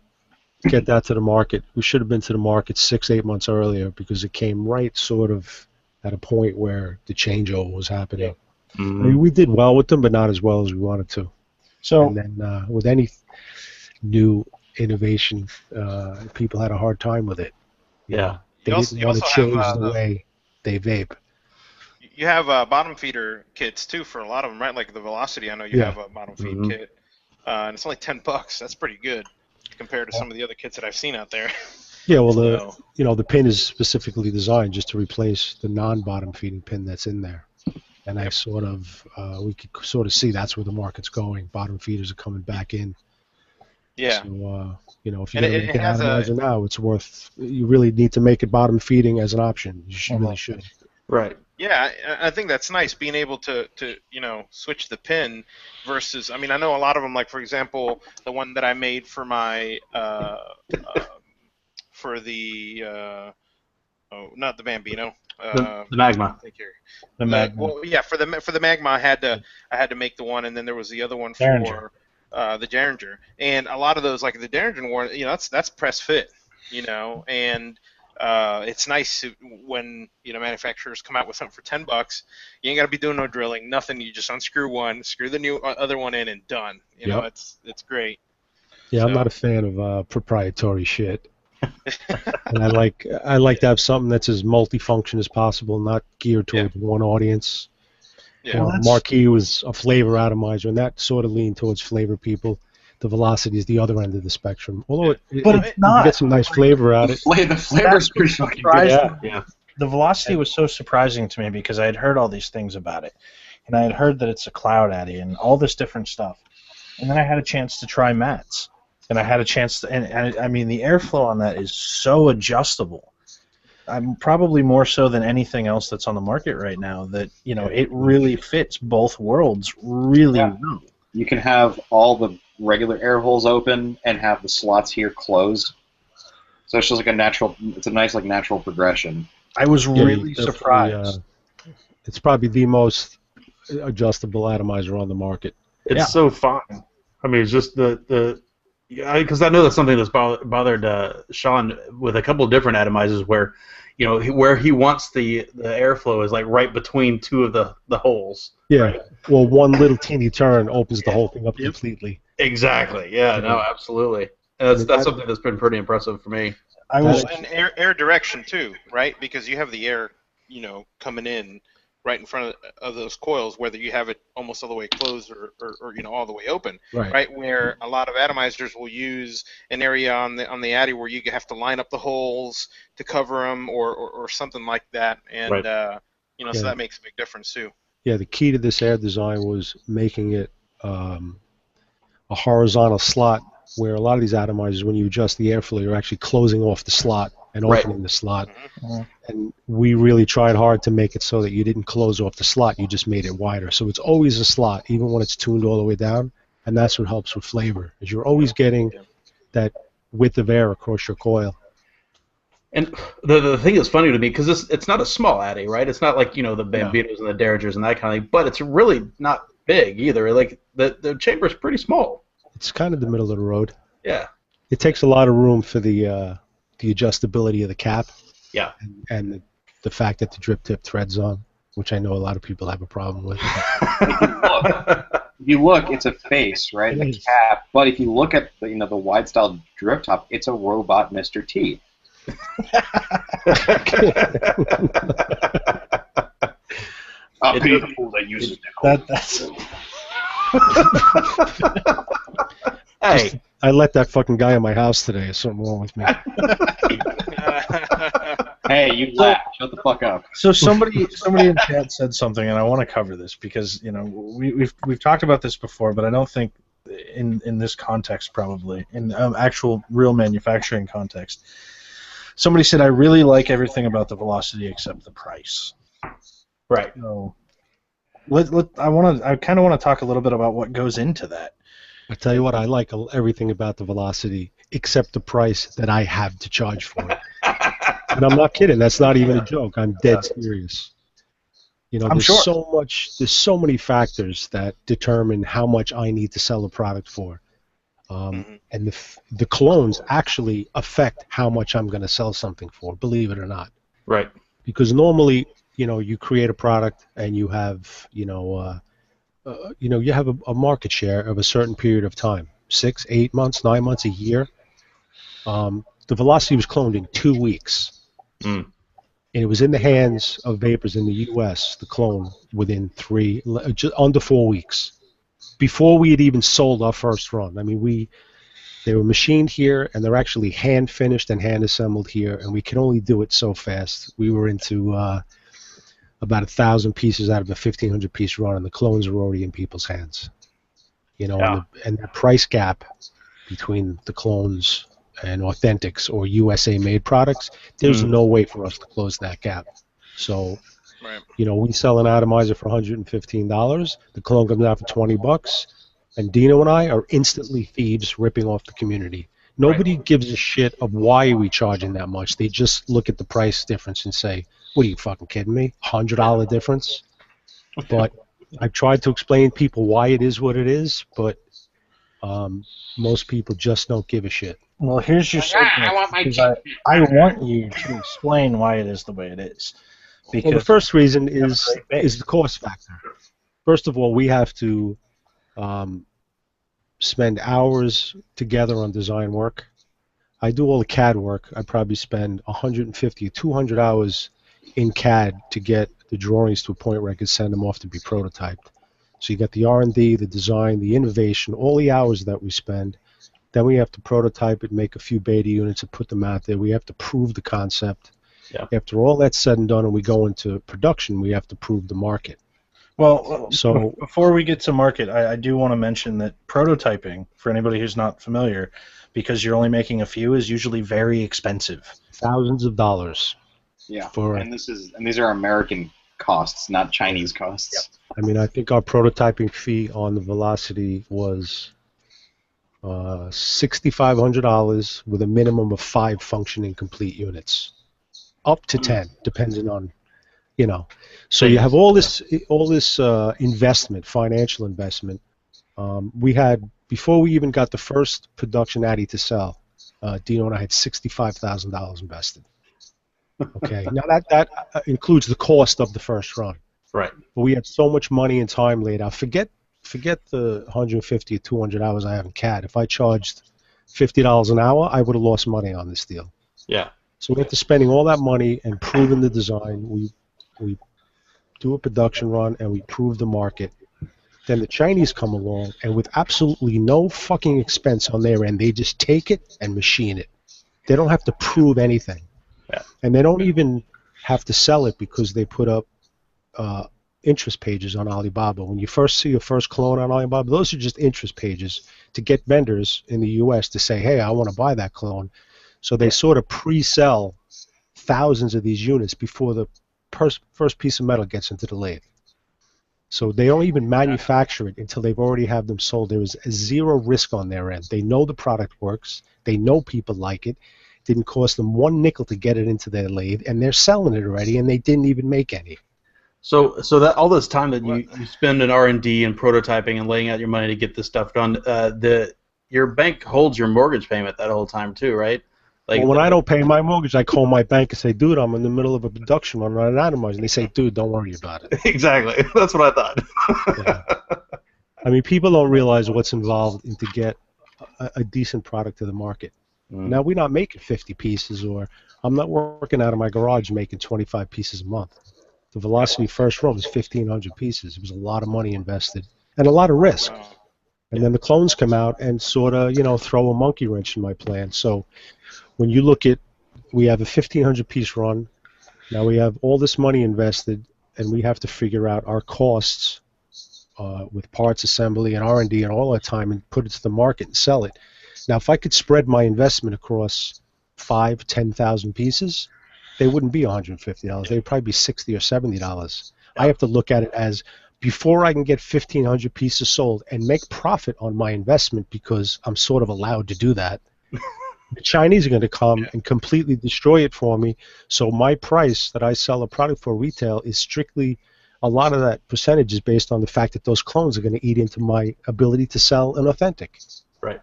get that to the market. We should have been to the market 6-8 months earlier because it came right sort of at a point where the changeover was happening. Mm-hmm. I mean, we did well with them, but not as well as we wanted to. So, and then with any new innovation, people had a hard time with it. Yeah. They didn't want to change the way they vape. You have bottom feeder kits too for a lot of them, right? Like the Velocity, I know you have a bottom feed kit, and it's only $10. That's pretty good compared to some of the other kits that I've seen out there. Yeah, well, the pin is specifically designed just to replace the non-bottom feeding pin that's in there. And I sort of, we could sort of see that's where the market's going. Bottom feeders are coming back in. Yeah. So, if you're going to make an atomizer now, it's worth, you really need to make it bottom feeding as an option. You really should. Right. Yeah, I think that's nice, being able to switch the pin versus, I mean, I know a lot of them, like, for example, the one that I made for my, for the, not the Bambino. The Magma. The Magma. Well, yeah, for the Magma, I had to make the one, and then there was the other one for the Derringer. And a lot of those, like the Derringer one, that's press fit, and it's nice when manufacturers come out with something for $10. You ain't got to be doing no drilling, nothing. You just unscrew one, screw the new other one in, and done. It's great. Yeah, I'm So- not a fan of proprietary shit. And I like to have something that's as multifunction as possible, not geared towards one audience. Yeah. You know, Well, that's- Marquee was a flavor atomizer, and that sort of leaned towards flavor people. The Velocity is the other end of the spectrum. Although But you it's can not. get some nice flavor out of it. The flavor's pretty fucking good. Surprising. Yeah. The Velocity was so surprising to me because I had heard all these things about it, and I had heard that it's a cloud addy and all this different stuff, and then I had a chance to try mats, and I had a chance to, and I mean the airflow on that is so adjustable. I'm probably more so than anything else that's on the market right now. That it really fits both worlds really Yeah. well. You can have all the regular air holes open and have the slots here closed. So it's just like a natural. It's a nice like natural progression. I was Yeah, really you definitely, surprised. It's probably the most adjustable atomizer on the market. It's Yeah. so fun. I mean, it's just because I know that's something that's bothered Sean with a couple of different atomizers where, where he wants the airflow is like right between two of the holes. Yeah. Right. Well, one little teeny turn opens the whole thing up Yep. completely. Exactly. Yeah. No. Absolutely. And that's something that's been pretty impressive for me. I was And air direction too, right? Because you have the air, coming in right in front of those coils, whether you have it almost all the way closed or all the way open, right? Where a lot of atomizers will use an area on the addy where you have to line up the holes to cover them or something like that, and so that makes a big difference too. Yeah, the key to this air design was making it a horizontal slot where a lot of these atomizers, when you adjust the airflow, you're actually closing off the slot and opening the slot. Mhm. And we really tried hard to make it so that you didn't close off the slot, you just made it wider. So it's always a slot, even when it's tuned all the way down, and that's what helps with flavor, is you're always getting that width of air across your coil. And the thing that's funny to me, because it's not a small addy, right? It's not like, the Bambinos and the Derringers and that kind of thing, but it's really not big either. Like, the chamber's pretty small. It's kind of the middle of the road. Yeah. It takes a lot of room for the adjustability of the cap. Yeah. And the fact that the drip tip threads on, which I know a lot of people have a problem with. If you look, it's a face, right? The cap. But if you look at the wide style drip top, it's a robot Mr. T. A people that uses that's Hey. I let that fucking guy in my house today. There's something wrong with me. Hey, you laugh. Shut the fuck up. So somebody in chat said something, and I want to cover this because we've talked about this before, but I don't think in this context probably in actual real manufacturing context. Somebody said I really like everything about the Velocity except the price. Right. So I kind of want to talk a little bit about what goes into that. I tell you what, I like everything about the Velocity except the price that I have to charge for it. And I'm not kidding. That's not even a joke. I'm dead serious. There's so many factors that determine how much I need to sell a product for. And the clones actually affect how much I'm going to sell something for, believe it or not. Right. Because normally, you create a product and you have, you have a market share of a certain period of time, 6, 8 months, 9 months, a year. The Velocity was cloned in 2 weeks. And it was in the hands of Vapors in the U.S., the clone, within just under 4 weeks. Before we had even sold our first run. I mean, they were machined here, and they're actually hand-finished and hand-assembled here, and we could only do it so fast. We were into about 1,000 pieces out of a 1,500-piece run, and the clones were already in people's hands. And the price gap between the clones and authentics or USA-made products, there's no way for us to close that gap. So, we sell an atomizer for $115. The clone comes out for $20, and Dino and I are instantly thieves ripping off the community. Nobody gives a shit of why are we charging that much. They just look at the price difference and say, "What are you fucking kidding me? $100 difference?" But I've tried to explain to people why it is what it is, but most people just don't give a shit. Well, here's your segment. I want you to explain why it is the way it is. Because the first reason is the cost factor. First of all, we have to spend hours together on design work. I do all the CAD work. I probably spend 150, 200 hours in CAD to get the drawings to a point where I can send them off to be prototyped. So you got the R&D, the design, the innovation, all the hours that we spend. Then we have to prototype it, make a few beta units and put them out there. We have to prove the concept. Yeah. After all that's said and done and we go into production, we have to prove the market. Well, So before we get to market, I do want to mention that prototyping, for anybody who's not familiar, because you're only making a few, is usually very expensive. thousands of dollars. Yeah, For, and these are American costs, not Chinese costs. I mean, I think our prototyping fee on the Velocity was $6,500 with a minimum of 5 functioning complete units, up to 10, depending on, you know. So you have all this investment, financial investment. We had, before we even got the first production Addy to sell, Dino and I had $65,000 invested. Okay, now that includes the cost of the first run. Right. But we had so much money and time laid out. Forget the 150 or 200 hours I have in CAD. If I charged $50 an hour, I would have lost money on this deal. Yeah. So after spending all that money and proving the design, we do a production run and we prove the market. Then the Chinese come along and with absolutely no fucking expense on their end, they just take it and machine it. They don't have to prove anything. Yeah. And they don't even have to sell it because they put up interest pages on Alibaba. When you first see your first clone on Alibaba, those are just interest pages to get vendors in the U.S. to say, hey, I want to buy that clone. So they sort of pre-sell thousands of these units before the first piece of metal gets into the lathe. So they don't even manufacture it until they've already have them sold. There is zero risk on their end. They know the product works. They know people like it. It didn't cost them one nickel to get it into their lathe, and they're selling it already, and they didn't even make any. So that all this time that you spend in R&D and prototyping and laying out your money to get this stuff done, your bank holds your mortgage payment that whole time too, right? Like, well, when I don't pay my mortgage, I call my bank and say, dude, I'm in the middle of a production run on an atomizer. And they say, dude, don't worry about it. Exactly. That's what I thought. Yeah. I mean, people don't realize what's involved to get a decent product to the market. Now, we're not making 50 pieces, or I'm not working out of my garage making 25 pieces a month. The Velocity first run was 1,500 pieces. It was a lot of money invested and a lot of risk. And then the clones come out and sort of, throw a monkey wrench in my plan. So when you look at, we have a 1,500 piece run. Now we have all this money invested, and we have to figure out our costs with parts assembly and R&D and all that time and put it to the market and sell it. Now, if I could spread my investment across 5,000, 10,000 pieces, they wouldn't be $150. They would probably be $60 or $70. I have to look at it as before I can get 1,500 pieces sold and make profit on my investment, because I'm sort of allowed to do that. The Chinese are going to come and completely destroy it for me. So my price that I sell a product for retail is strictly, a lot of that percentage is based on the fact that those clones are going to eat into my ability to sell an authentic. Right.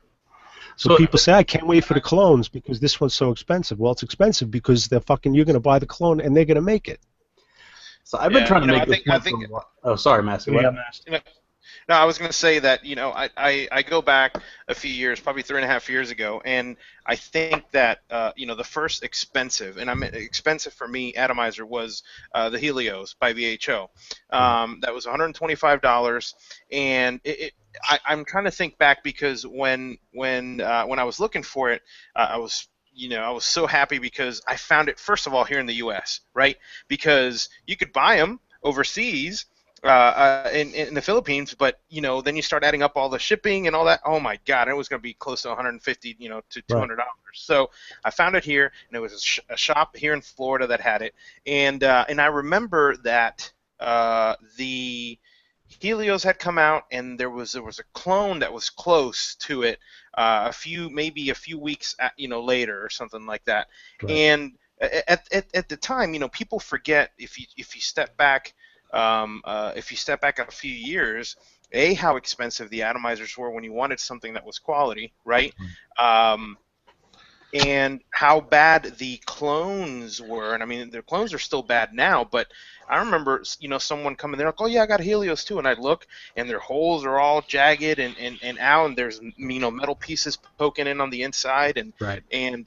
So people say, I can't wait for the clones because this one's so expensive. Well, it's expensive because you're going to buy the clone and they're going to make it. So I've been trying to make this point for a while. Oh, sorry, Massey. What? No, I was going to say that, I go back a few years, probably 3.5 years ago, and I think that, the first expensive, and I mean expensive for me, atomizer was the Helios by VHO. That was $125, and I'm trying to think back because when I was looking for it, I was so happy because I found it, first of all, here in the U.S., right? Because you could buy them overseas, in the Philippines, but then you start adding up all the shipping and all that. Oh my God, it was going to be close to $150, to $200. Right. So I found it here, and it was a shop here in Florida that had it, and I remember that the Helios had come out, and there was a clone that was close to it, maybe a few weeks later or something like that. Right. And at the time, people forget, if you step back. If you step back a few years, how expensive the atomizers were when you wanted something that was quality, right? and how bad the clones were. And I mean, the clones are still bad now, but I remember, someone coming there like, oh yeah, I got Helios too, and I'd look, and their holes are all jagged and out, and there's metal pieces poking in on the inside, and Right. and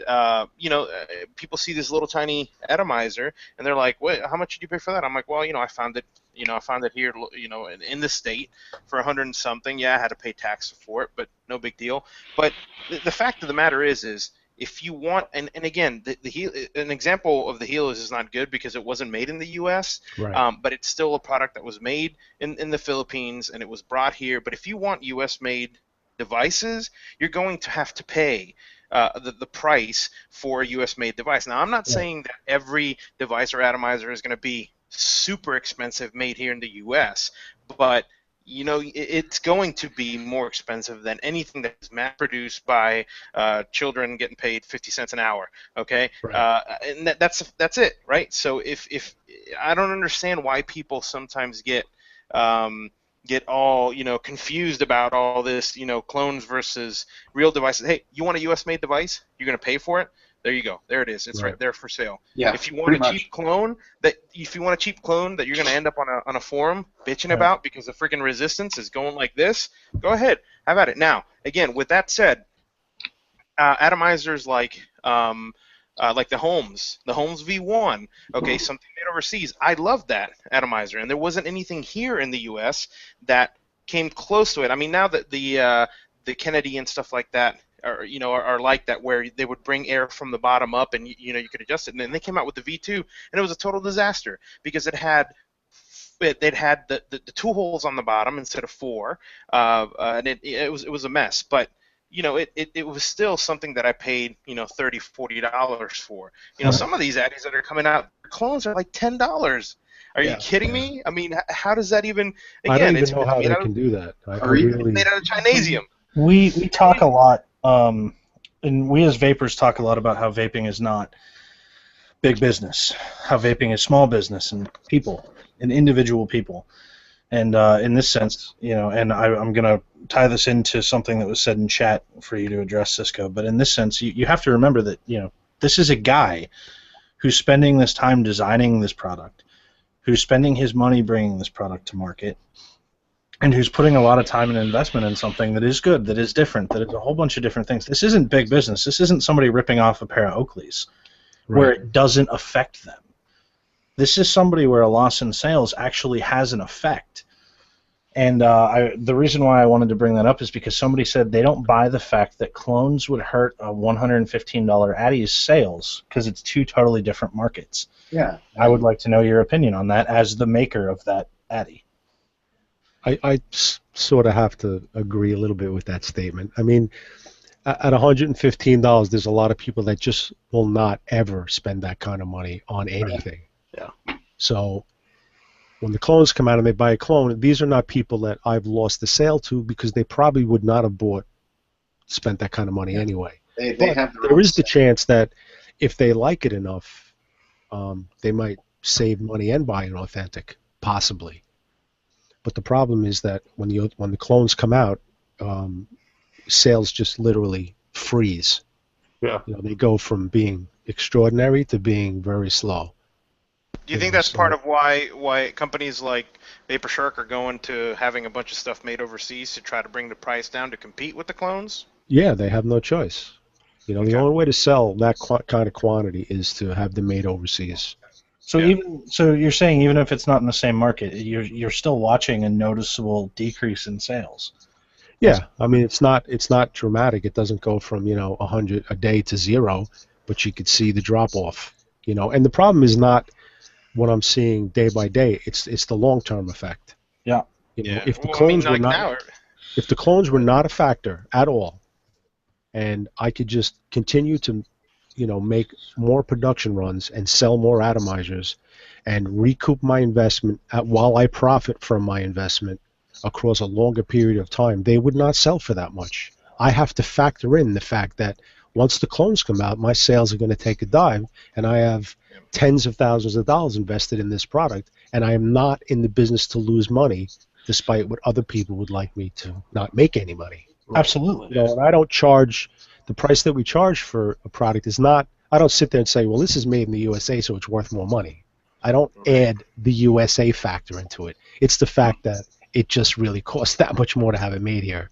people see this little tiny atomizer, and they're like, wait, how much did you pay for that? I'm like, well, I found it. I found it here, in the state for 100 and something. Yeah, I had to pay tax for it, but no big deal. But the fact of the matter is if you want, and again, an example of the Helios is not good because it wasn't made in the U.S., Right. but it's still a product that was made in the Philippines, and it was brought here. But if you want U.S.-made devices, you're going to have to pay the price for a U.S.-made device. Now, I'm not saying that every device or atomizer is going to be super expensive made here in the U.S., but it's going to be more expensive than anything that's mass-produced by children getting paid 50 cents an hour. Okay, Right. and that's it, right? So if I don't understand why people sometimes get all confused about all this, clones versus real devices. Hey, you want a U.S.-made device? You're going to pay for it. There you go. There it is. It's right there for sale. Yeah, If you want a pretty cheap clone that you're going to end up on a forum bitching about because the freaking resistance is going like this, go ahead, have at it. Now, again, with that said, atomizers like the Holmes V1, okay, something made overseas. I love that atomizer, and there wasn't anything here in the U.S. that came close to it. I mean, now that the Kennedy and stuff like that are like that, where they would bring air from the bottom up, and you could adjust it. And then they came out with the V2, and it was a total disaster because it had the two holes on the bottom instead of four, and it was a mess. But it was still something that I paid $30-$40 for. Some of these addies that are coming out, clones are like $10. Are you kidding me? I mean, how does that even? Again, I don't even it's know how made they out can do that. Or even made out of Chinesium. We talk a lot, and we as vapors talk a lot about how vaping is not big business, how vaping is small business and people and individual people. And in this sense, and I'm going to tie this into something that was said in chat for you to address, Cisco, but in this sense, you have to remember that, this is a guy who's spending this time designing this product, who's spending his money bringing this product to market, and who's putting a lot of time and investment in something that is good, that is different, that is a whole bunch of different things. This isn't big business. This isn't somebody ripping off a pair of Oakleys where it doesn't affect them. This is somebody where a loss in sales actually has an effect. And the reason why I wanted to bring that up is because somebody said they don't buy the fact that clones would hurt a $115 Addy's sales because it's two totally different markets. Yeah. I would like to know your opinion on that as the maker of that Addy. I sort of have to agree a little bit with that statement. I mean, at $115, there's a lot of people that just will not ever spend that kind of money on anything. Yeah. So when the clones come out and they buy a clone, these are not people that I've lost the sale to because they probably would not have spent that kind of money anyway. There is the chance that if they like it enough, they might save money and buy an authentic, possibly. But the problem is that when the clones come out, sales just literally freeze. Yeah. They go from being extraordinary to being very slow. Do you think that's part of why companies like Vapor Shark are going to having a bunch of stuff made overseas to try to bring the price down to compete with the clones? Yeah, they have no choice. The only way to sell that kind of quantity is to have them made overseas. So you're saying even if it's not in the same market, you're still watching a noticeable decrease in sales. Yeah, I mean it's not dramatic. It doesn't go from 100 a day to 0, but you could see the drop off. And the problem is not what I'm seeing day by day. It's the long term effect. Yeah. If the clones were not a factor at all, and I could just continue to make more production runs and sell more atomizers and recoup my investment while I profit from my investment across a longer period of time, they would not sell for that much. I have to factor in the fact that once the clones come out, my sales are going to take a dive, and I have tens of thousands of dollars invested in this product, and I am not in the business to lose money, despite what other people would like me to not make any money. Absolutely. And I don't charge the price that we charge for a product is not. I don't sit there and say, well, this is made in the USA, so it's worth more money. I don't add the USA factor into it. It's the fact that it just really costs that much more to have it made here.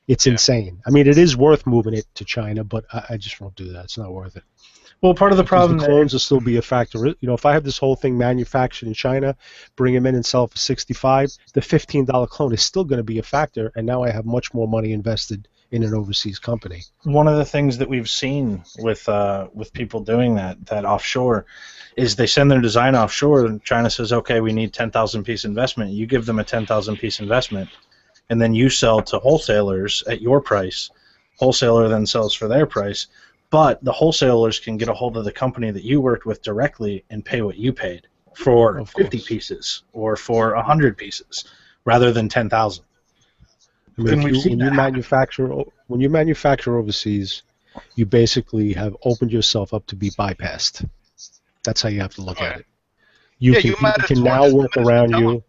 It's insane. I mean, it is worth moving it to China, but I just won't do that. It's not worth it. Well, part of the problem the clones will still be a factor. You know, if I have this whole thing manufactured in China, bring them in and sell for $65, the $15 clone is still going to be a factor, and now I have much more money invested in an overseas company. One of the things that we've seen with people doing that offshore is they send their design offshore, and China says, okay, we need 10,000 piece investment. You give them a 10,000 piece investment, and then you sell to wholesalers at your price. Wholesaler then sells for their price. But the wholesalers can get a hold of the company that you worked with directly and pay what you paid for 50 pieces or for 100 pieces rather than 10,000. I mean, when you manufacture overseas, you basically have opened yourself up to be bypassed. That's how you have to look at it. You can now work around you.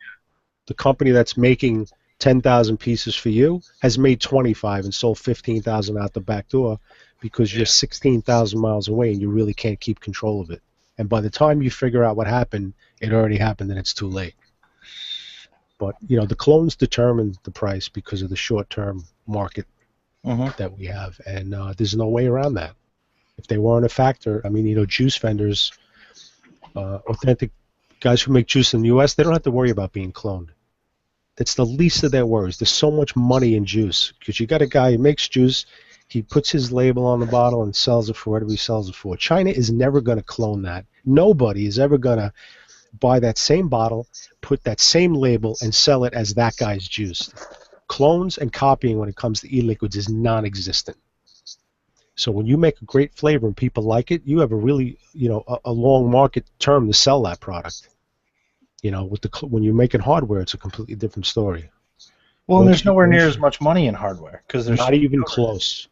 The company that's making 10,000 pieces for you has made 25 and sold 15,000 out the back door, because you're 16,000 miles away and you really can't keep control of it. And by the time you figure out what happened, it already happened and it's too late. But, you know, the clones determine the price because of the short-term market that we have. And there's no way around that. If they weren't a factor, I mean, you know, juice vendors, authentic guys who make juice in the U.S., they don't have to worry about being cloned. That's the least of their worries. There's so much money in juice because you got a guy who makes juice. He puts his label on the bottle and sells it for whatever he sells it for. China is never going to clone that. Nobody is ever going to buy that same bottle, put that same label, and sell it as that guy's juice. Clones and copying when it comes to e-liquids is non-existent. So when you make a great flavor and people like it, you have a really, you know, a long market term to sell that product. You know, when you're making hardware, it's a completely different story. Well, and there's nowhere near as much money in hardware because there's not even close.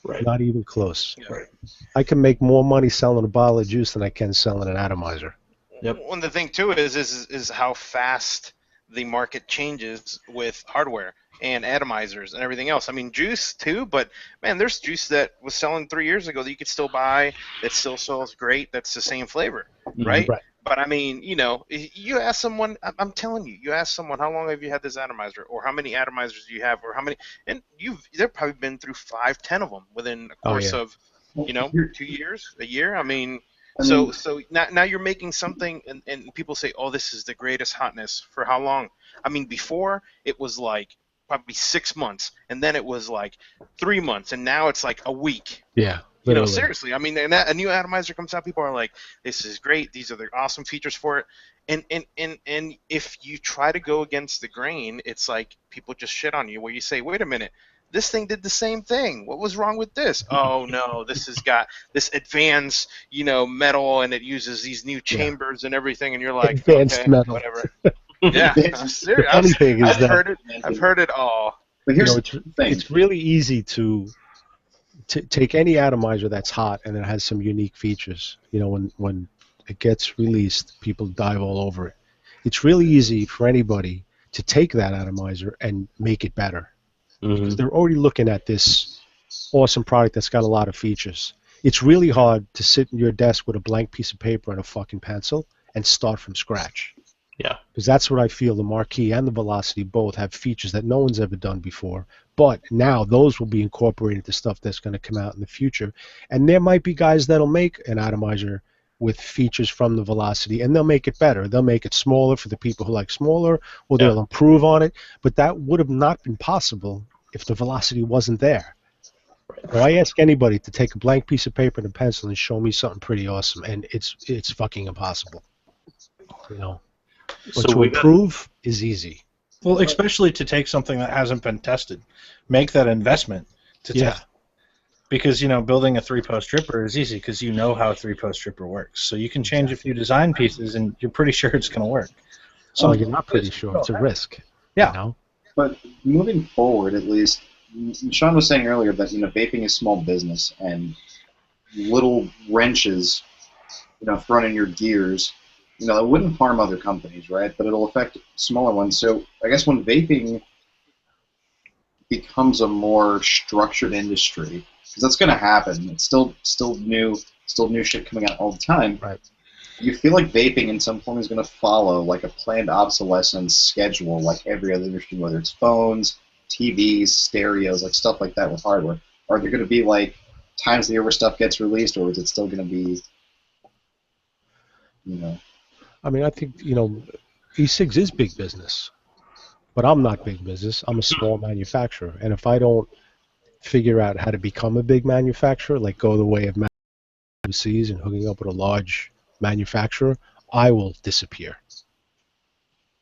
Right. Not even close. Yeah. Right. I can make more money selling a bottle of juice than I can selling an atomizer. Yep. One of the thing too is how fast the market changes with hardware and atomizers and everything else. I mean, juice too, but man, there's juice that was selling 3 years ago that you could still buy that still sells great. That's the same flavor, right? Right. But I mean, you know, you ask someone, I'm telling you, you ask someone, how long have you had this atomizer, or how many atomizers do you have, or how many, and they've probably been through 5-10 of them within a course of, you know, 2 years, a year. I mean, so now you're making something, and people say, oh, this is the greatest hotness. For how long? I mean, before it was like probably 6 months, and then it was like 3 months, and now it's like a week. Yeah. You know, seriously. I mean, and a new atomizer comes out, people are like, "This is great. These are the awesome features for it." And if you try to go against the grain, it's like people just shit on you. Where you say, "Wait a minute, this thing did the same thing. What was wrong with this?" Oh no, this has got this advanced, you know, metal, and it uses these new chambers and everything. And you're like, advanced okay, metal. Whatever. Yeah, I'm serious. I've heard it all. But here's the thing. It's really easy to take any atomizer that's hot and it has some unique features. You know, when it gets released, people dive all over it. It's really easy for anybody to take that atomizer and make it better. Because they're already looking at this awesome product that's got a lot of features. It's really hard to sit in your desk with a blank piece of paper and a fucking pencil and start from scratch. Yeah. Because that's what I feel the Marquis and the Velocity both have features that no one's ever done before. But now those will be incorporated to stuff that's going to come out in the future. And there might be guys that'll make an atomizer with features from the Velocity, and they'll make it better. They'll make it smaller for the people who like smaller, or they'll improve on it. But that would have not been possible if the Velocity wasn't there. Well, I ask anybody to take a blank piece of paper and a pencil and show me something pretty awesome, and it's fucking impossible. You know. But to improve is easy. Well, especially to take something that hasn't been tested. Make that investment to test. Because, you know, building a 3-post stripper is easy because you know how a 3-post stripper works. So you can change a few design pieces and you're pretty sure it's going to work. So you're not pretty sure. It's a risk. Yeah. You know? But moving forward, at least, Sean was saying earlier that, you know, vaping is small business and little wrenches, you know, thrown in your gears, you know, it wouldn't harm other companies, right? But it'll affect smaller ones. So I guess when vaping becomes a more structured industry, because that's going to happen. It's still new shit coming out all the time. Right. You feel like vaping in some form is going to follow like a planned obsolescence schedule, like every other industry, whether it's phones, TVs, stereos, like stuff like that with hardware. Are there going to be like times the year where stuff gets released, or is it still going to be, you know? I mean, I think, e-cigs is big business, but I'm not big business. I'm a small manufacturer, and if I don't figure out how to become a big manufacturer, like go the way of overseas and hooking up with a large manufacturer, I will disappear.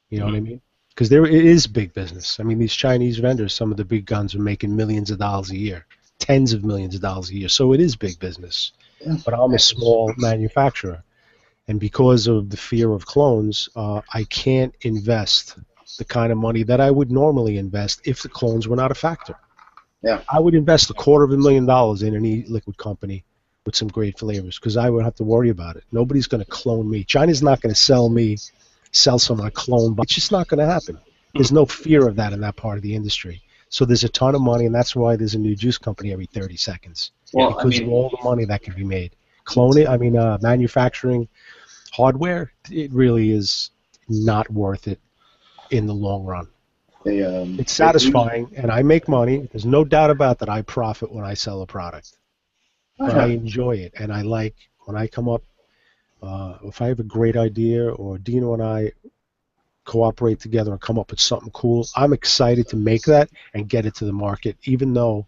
You know what I mean? Because it is big business. I mean, these Chinese vendors, some of the big guns are making millions of dollars a year, tens of millions of dollars a year. So it is big business. Yeah. But I'm a small manufacturer. And because of the fear of clones, I can't invest the kind of money that I would normally invest if the clones were not a factor. Yeah. I would invest $250,000 in an e-liquid company with some great flavors because I would have to worry about it. Nobody's going to clone me. China's not going to sell someone a clone. It's just not going to happen. There's no fear of that in that part of the industry. So there's a ton of money, and that's why there's a new juice company every 30 seconds. Well, because of all the money that can be made. Manufacturing hardware, it really is not worth it in the long run. It's satisfying, and I make money. There's no doubt about that. I profit when I sell a product. But I enjoy it, and I like when I come up, if I have a great idea or Dino and I cooperate together and come up with something cool, I'm excited to make that and get it to the market, even though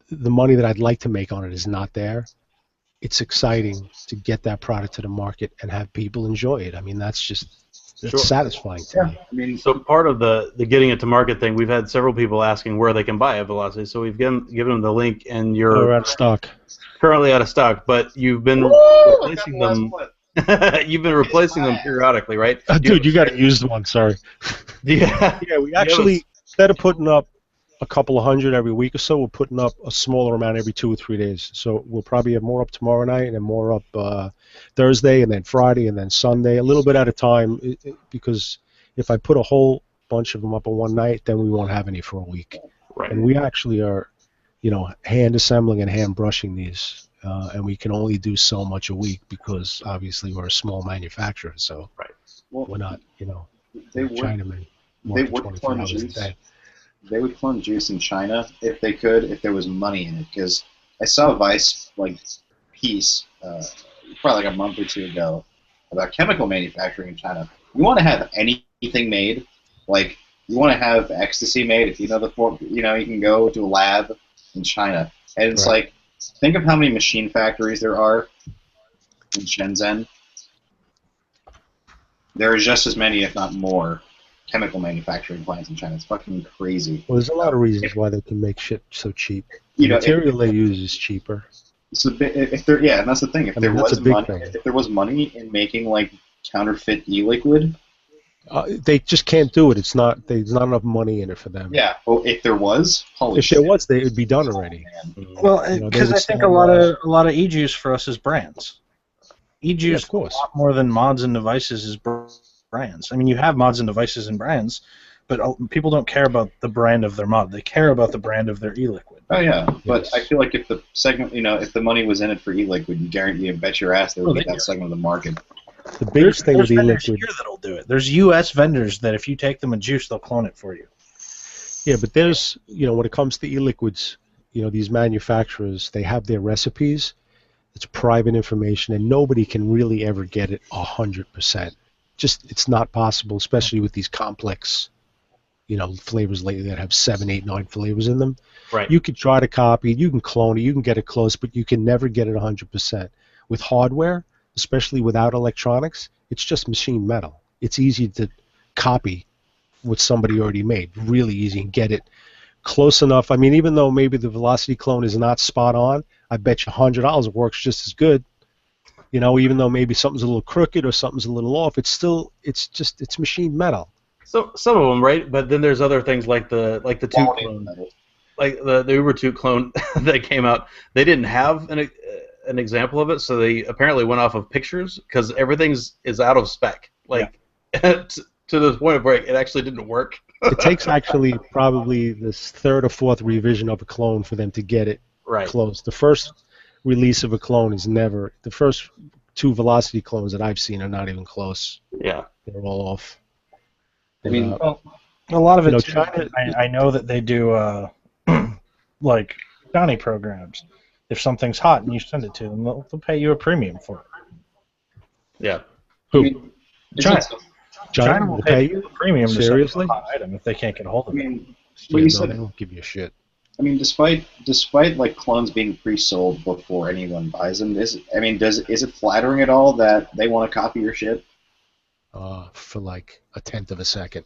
the money that I'd like to make on it is not there. It's exciting to get that product to the market and have people enjoy it. I mean, that's satisfying to me. I mean, So part of the getting it to market thing, we've had several people asking where they can buy a Velocity. So we've given them the link, and We're out of stock. currently out of stock. But you've been replacing them. You've been replacing them periodically, right? Dude, you got to use the one. Sorry. Yeah. Yeah, we actually, instead of putting up a couple of hundred every week or so, we're putting up a smaller amount every 2 or 3 days. So we'll probably have more up tomorrow night and then more up Thursday and then Friday and then Sunday, a little bit at a time, because if I put a whole bunch of them up on one night, then we won't have any for a week. Right. And we actually are, hand assembling and hand brushing these, and we can only do so much a week because obviously we're a small manufacturer. So we're not, Chinamen. They would clone juice. They would clone juice in China if they could, if there was money in it. Because I saw a Vice piece probably like a month or two ago about chemical manufacturing in China. You want to have anything made, like you want to have ecstasy made. If you know the form, you can go to a lab in China, and it's like, think of how many machine factories there are in Shenzhen. There are just as many, if not more, chemical manufacturing plants in China. It's fucking crazy. Well, there's a lot of reasons why they can make shit so cheap. The material they use is cheaper. So if there, and that's the thing. If there was money in making like counterfeit e-liquid, they just can't do it. There's not enough money in it for them. Yeah. Well, if there was, there was, it would be done already. Well, because I think a lot of e-juice for us is brands. E-juice, of course, a lot more than mods and devices is brands. I mean, you have mods and devices and brands, but people don't care about the brand of their mod. They care about the brand of their e-liquid. Oh yeah, but I feel like if the segment, if the money was in it for e-liquid, you bet your ass there would be that segment of the market. The biggest thing with e-liquid, here that'll do it. There's U.S. vendors that if you take them a juice, they'll clone it for you. Yeah, but there's, when it comes to e-liquids, these manufacturers, they have their recipes. It's private information, and nobody can really ever get it 100%. Just, it's not possible, especially with these complex, flavors lately that have 7, 8, 9 flavors in them. Right. You could try to copy it, you can clone it, you can get it close, but you can never get it 100%. With hardware, especially without electronics, it's just machine metal. It's easy to copy what somebody already made, really easy, and get it close enough. I mean, even though maybe the Velocity clone is not spot on, I bet you $100 it works just as good. Even though maybe something's a little crooked or something's a little off, it's machine metal. So some of them, right? But then there's other things like the two clone, like the Uber 2 clone that came out. They didn't have an example of it, so they apparently went off of pictures because everything is out of spec, to the point where it actually didn't work. It takes actually probably this 3rd or 4th revision of a clone for them to get it Right. close. The first release of a clone is never. The first 2 velocity clones that I've seen are not even close. Yeah. They're all off. I mean, Well, a lot of it, too, China. I know that they do like bounty programs. If something's hot and you send it to them, they'll pay you a premium for it. Yeah. I mean, China. China will pay you a premium seriously. to send a hot item if they can't get a hold I of it. mean, Yeah, when you no, said, they don't give you a shit. I mean, despite like clones being pre-sold before anyone buys them, is it flattering at all that they want to copy your shit? For like a tenth of a second.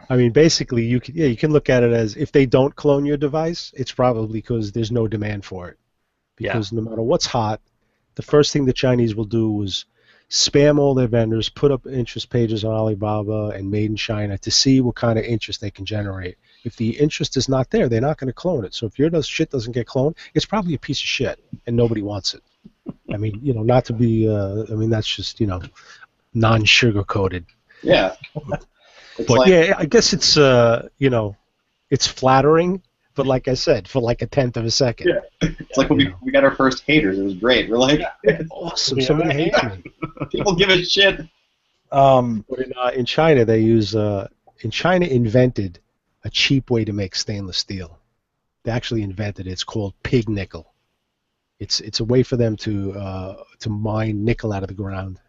I mean, basically, you can look at it as if they don't clone your device, it's probably because there's no demand for it. Because no matter what's hot, the first thing the Chinese will do is spam all their vendors, put up interest pages on Alibaba and Made in China to see what kind of interest they can generate. If the interest is not there, they're not going to clone it. So if your shit doesn't get cloned, it's probably a piece of shit, and nobody wants it. I mean, not to be. I mean, that's just non-sugar coated. Yeah. But yeah, I guess it's it's flattering. But like I said, for like a tenth of a second. Yeah. It's like when we got our first haters. It was great. We're like, awesome. Somebody hates me. People give a shit. But in China, they use. In China, invented a cheap way to make stainless steel. They actually invented it. It's called pig nickel. It's a way for them to mine nickel out of the ground.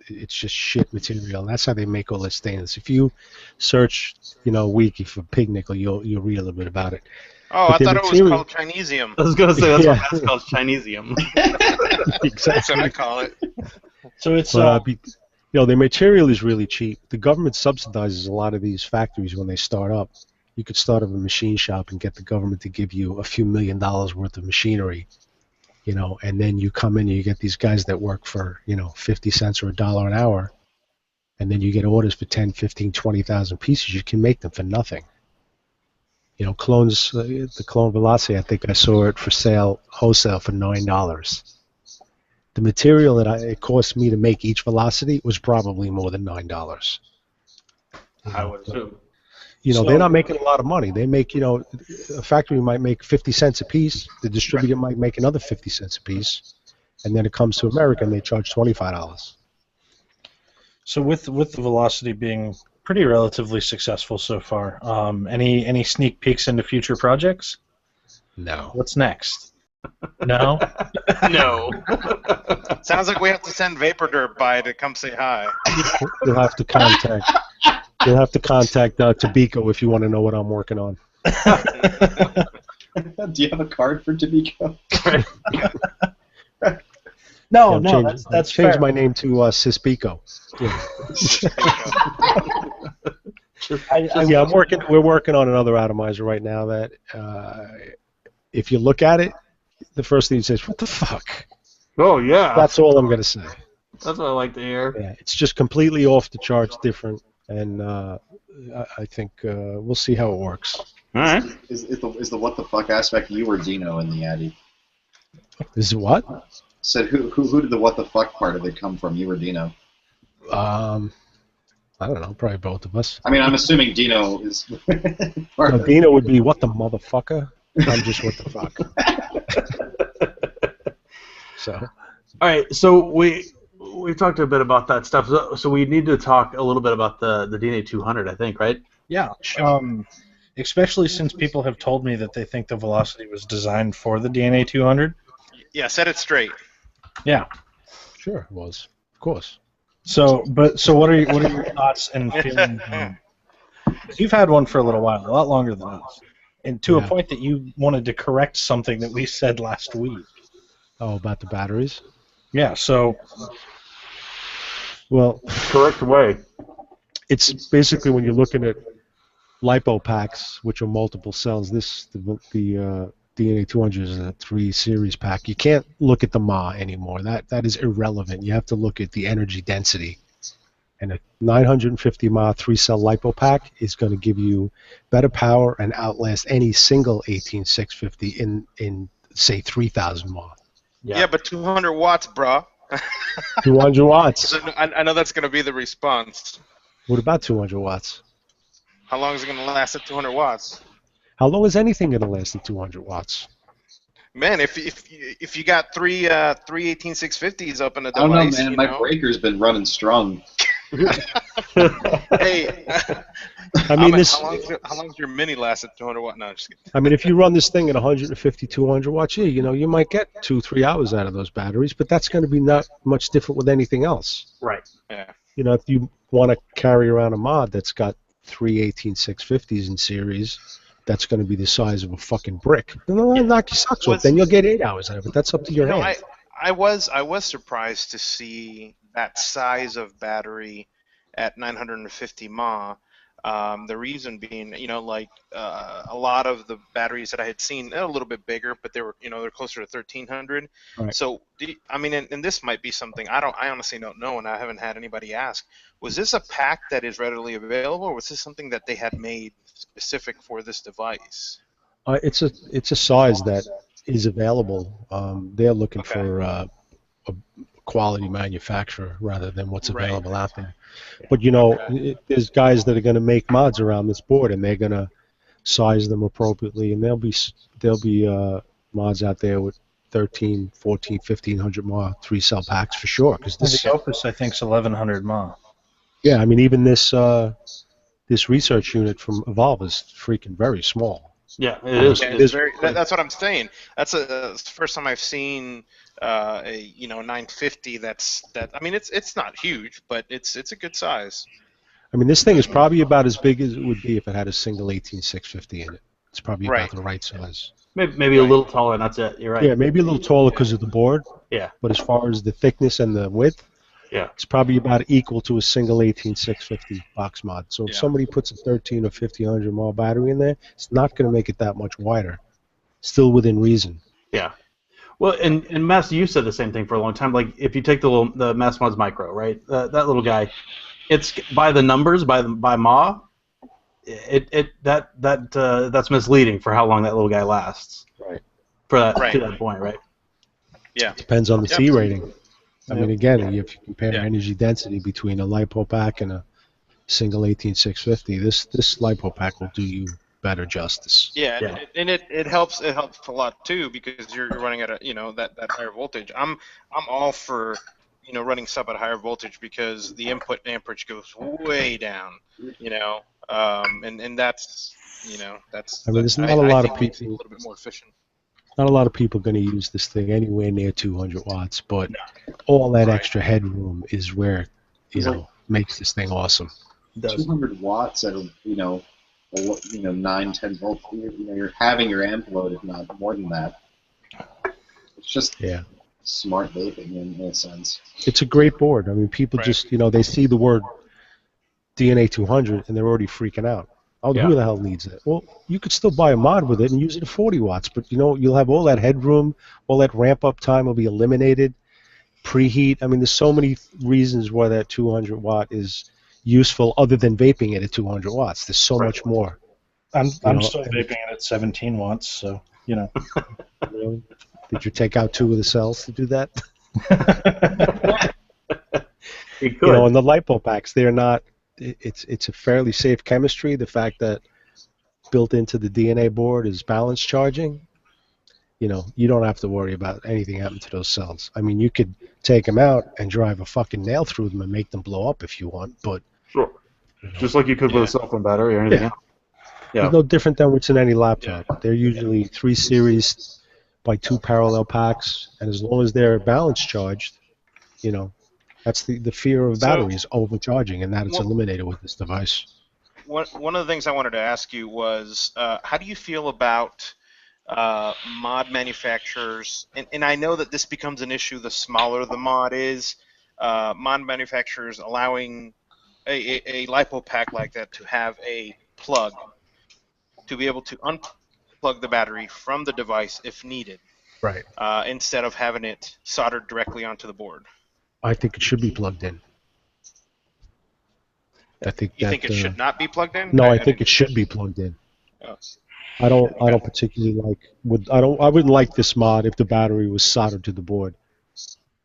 It's just shit material, and that's how they make all this stainless. If you search, wiki for pig nickel, you'll read a little bit about it. Oh, But I thought it was called Chinesium. I was gonna say that's what that's called, Chinesium. Exactly. That's what I call it. So it's the material is really cheap. The government subsidizes a lot of these factories when they start up. You could start up a machine shop and get the government to give you a few $1 million worth of machinery. And then you come in and you get these guys that work for, 50 cents or $1 an hour, and then you get orders for 10, 15, 20,000 pieces. You can make them for nothing. Clones, the clone velocity, I think I saw it for sale, wholesale for $9. The material that it cost me to make each velocity was probably more than $9. I would assume. They're not making a lot of money. They make, a factory might make 50 cents a piece. The distributor might make another 50 cents a piece. And then it comes to America and they charge $25. So with the velocity being pretty relatively successful so far, any sneak peeks into future projects? No. What's next? No? No. Sounds like we have to send Vapor Dirt by to come say hi. You'll have to contact Tobacco if you want to know what I'm working on. Do you have a card for Tobacco? No, that's fair. changed my name to Cispico. Yeah. We're working on another atomizer right now that if you look at it, the first thing you say is, "What the fuck?" Oh yeah. That's all I'm gonna say. That's what I like to hear. Yeah, it's just completely off the charts, different, and I think we'll see how it works. All right. Is the what the fuck aspect you or Dino in the Addy? Is it what? Said who did the what the fuck part of it come from? You or Dino? I don't know. Probably both of us. I mean, I'm assuming Dino is. Dino would be what the motherfucker. I'm just what the fuck. So. All right. So we talked a bit about that stuff. So we need to talk a little bit about the DNA 200, I think, right? Yeah. Especially since people have told me that they think the velocity was designed for the DNA 200. Yeah, set it straight. Yeah. Sure, it was. Of course. So what are your thoughts and feelings? You've had one for a little while, a lot longer than us, and to a point that you wanted to correct something that we said last week. Oh, about the batteries? Yeah. So. Well, correct way. It's basically when you're looking at lipo packs, which are multiple cells. The DNA 200 is a 3 series pack. You can't look at the mAh anymore. That is irrelevant. You have to look at the energy density. And a 950 mAh 3-cell lipo pack is going to give you better power and outlast any single 18650 in say 3000 mAh. Yeah, but 200 watts, bro. 200 watts. I know that's going to be the response. What about 200 watts? How long is it going to last at 200 watts? How long is anything going to last at 200 watts? Man, if you got three 18650s up in a I don't know, device, man. you My know. breaker's been running strong. Hey, I mean, how long's your mini last at 200 watt? No, just kidding. I mean, if you run this thing at 150, 200 watts, yeah, you know, you might get 2-3 hours out of those batteries, but that's going to be not much different with anything else. Right. Yeah. You know, if you want to carry around a mod that's got 3 18650s in series, that's going to be the size of a fucking brick. Then they'll knock your socks off. Then you'll get 8 hours out of it. That's up to your hand. I was surprised to see that size of battery at 950 mAh. The reason being, you know, like a lot of the batteries that I had seen, they're a little bit bigger, but they were, you know, they're closer to 1300. Right. So, I mean, and this might be something I honestly don't know, and I haven't had anybody ask. Was this a pack that is readily available, or was this something that they had made specific for this device? It's a size that is available. They're looking for a quality manufacturer rather than what's available out there. But you know, there's guys that are going to make mods around this board, and they're going to size them appropriately, and there'll be mods out there with 13, 14, 1500 mAh 3-cell packs for sure. Because the Opus, I think, is 1100 mAh. Yeah, I mean, even this research unit from Evolve is freaking very small. Yeah, it is. Yeah, it's that's what I'm saying. That's the first time I've seen a 950. I mean, it's not huge, but it's a good size. I mean, this thing is probably about as big as it would be if it had a single 18650 in it. It's probably about the right size. Maybe a little taller, and that's it. You're right. Yeah, maybe a little taller because of the board. Yeah. But as far as the thickness and the width, yeah, it's probably about equal to a single 18650 box mod. So if somebody puts a 13 or 1500 mAh battery in there, it's not going to make it that much wider. Still within reason. Yeah. Well, and Mass, you said the same thing for a long time. Like, if you take the Mass Mods Micro, right? That little guy, it's by the numbers, by mAh. That's misleading for how long that little guy lasts. Right. For that to that point, right? Yeah. Depends on the C rating. I mean, again, if you compare energy density between a LiPo pack and a single 18650, this LiPo pack will do you better justice. Yeah. And it helps a lot too, because you're running at that higher voltage. I'm all for running sub at higher voltage, because the input amperage goes way down. And that's that's. I mean, there's not a lot of people. A little bit more efficient. Not a lot of people going to use this thing anywhere near 200 watts, but all that extra headroom is where makes this thing awesome. 200 watts at 9-10 volts. You're having your amp load, if not more than that. It's just smart vaping in a sense. It's a great board. I mean, people just they see the word DNA 200 and they're already freaking out. Oh, who the hell needs it? Well, you could still buy a mod with it and use it at 40 watts, but you'll have all that headroom, all that ramp-up time will be eliminated. Preheat. I mean, there's so many reasons why that 200 watt is useful, other than vaping it at 200 watts. There's so much more. I'm still vaping it at 17 watts, so Really? Did you take out 2 of the cells to do that? You could. And the LiPo packs, they're not. It's a fairly safe chemistry. The fact that built into the DNA board is balance charging, you don't have to worry about anything happening to those cells. I mean, you could take them out and drive a fucking nail through them and make them blow up if you want, but... Sure. Just like you could with a cell phone battery or anything else. Yeah. It's no different than what's in any laptop. They're usually 3 series by 2 parallel packs, and as long as they're balance charged, that's the fear of batteries overcharging, and that it's eliminated with this device. One of the things I wanted to ask you was, how do you feel about mod manufacturers? And I know that this becomes an issue the smaller the mod is. Mod manufacturers allowing a LiPo pack like that to have a plug to be able to unplug the battery from the device if needed. Right. Instead of having it soldered directly onto the board. I think it should be plugged in. I think you think it should not be plugged in? No, I think it should be plugged in. Oh. I don't particularly I wouldn't like this mod if the battery was soldered to the board.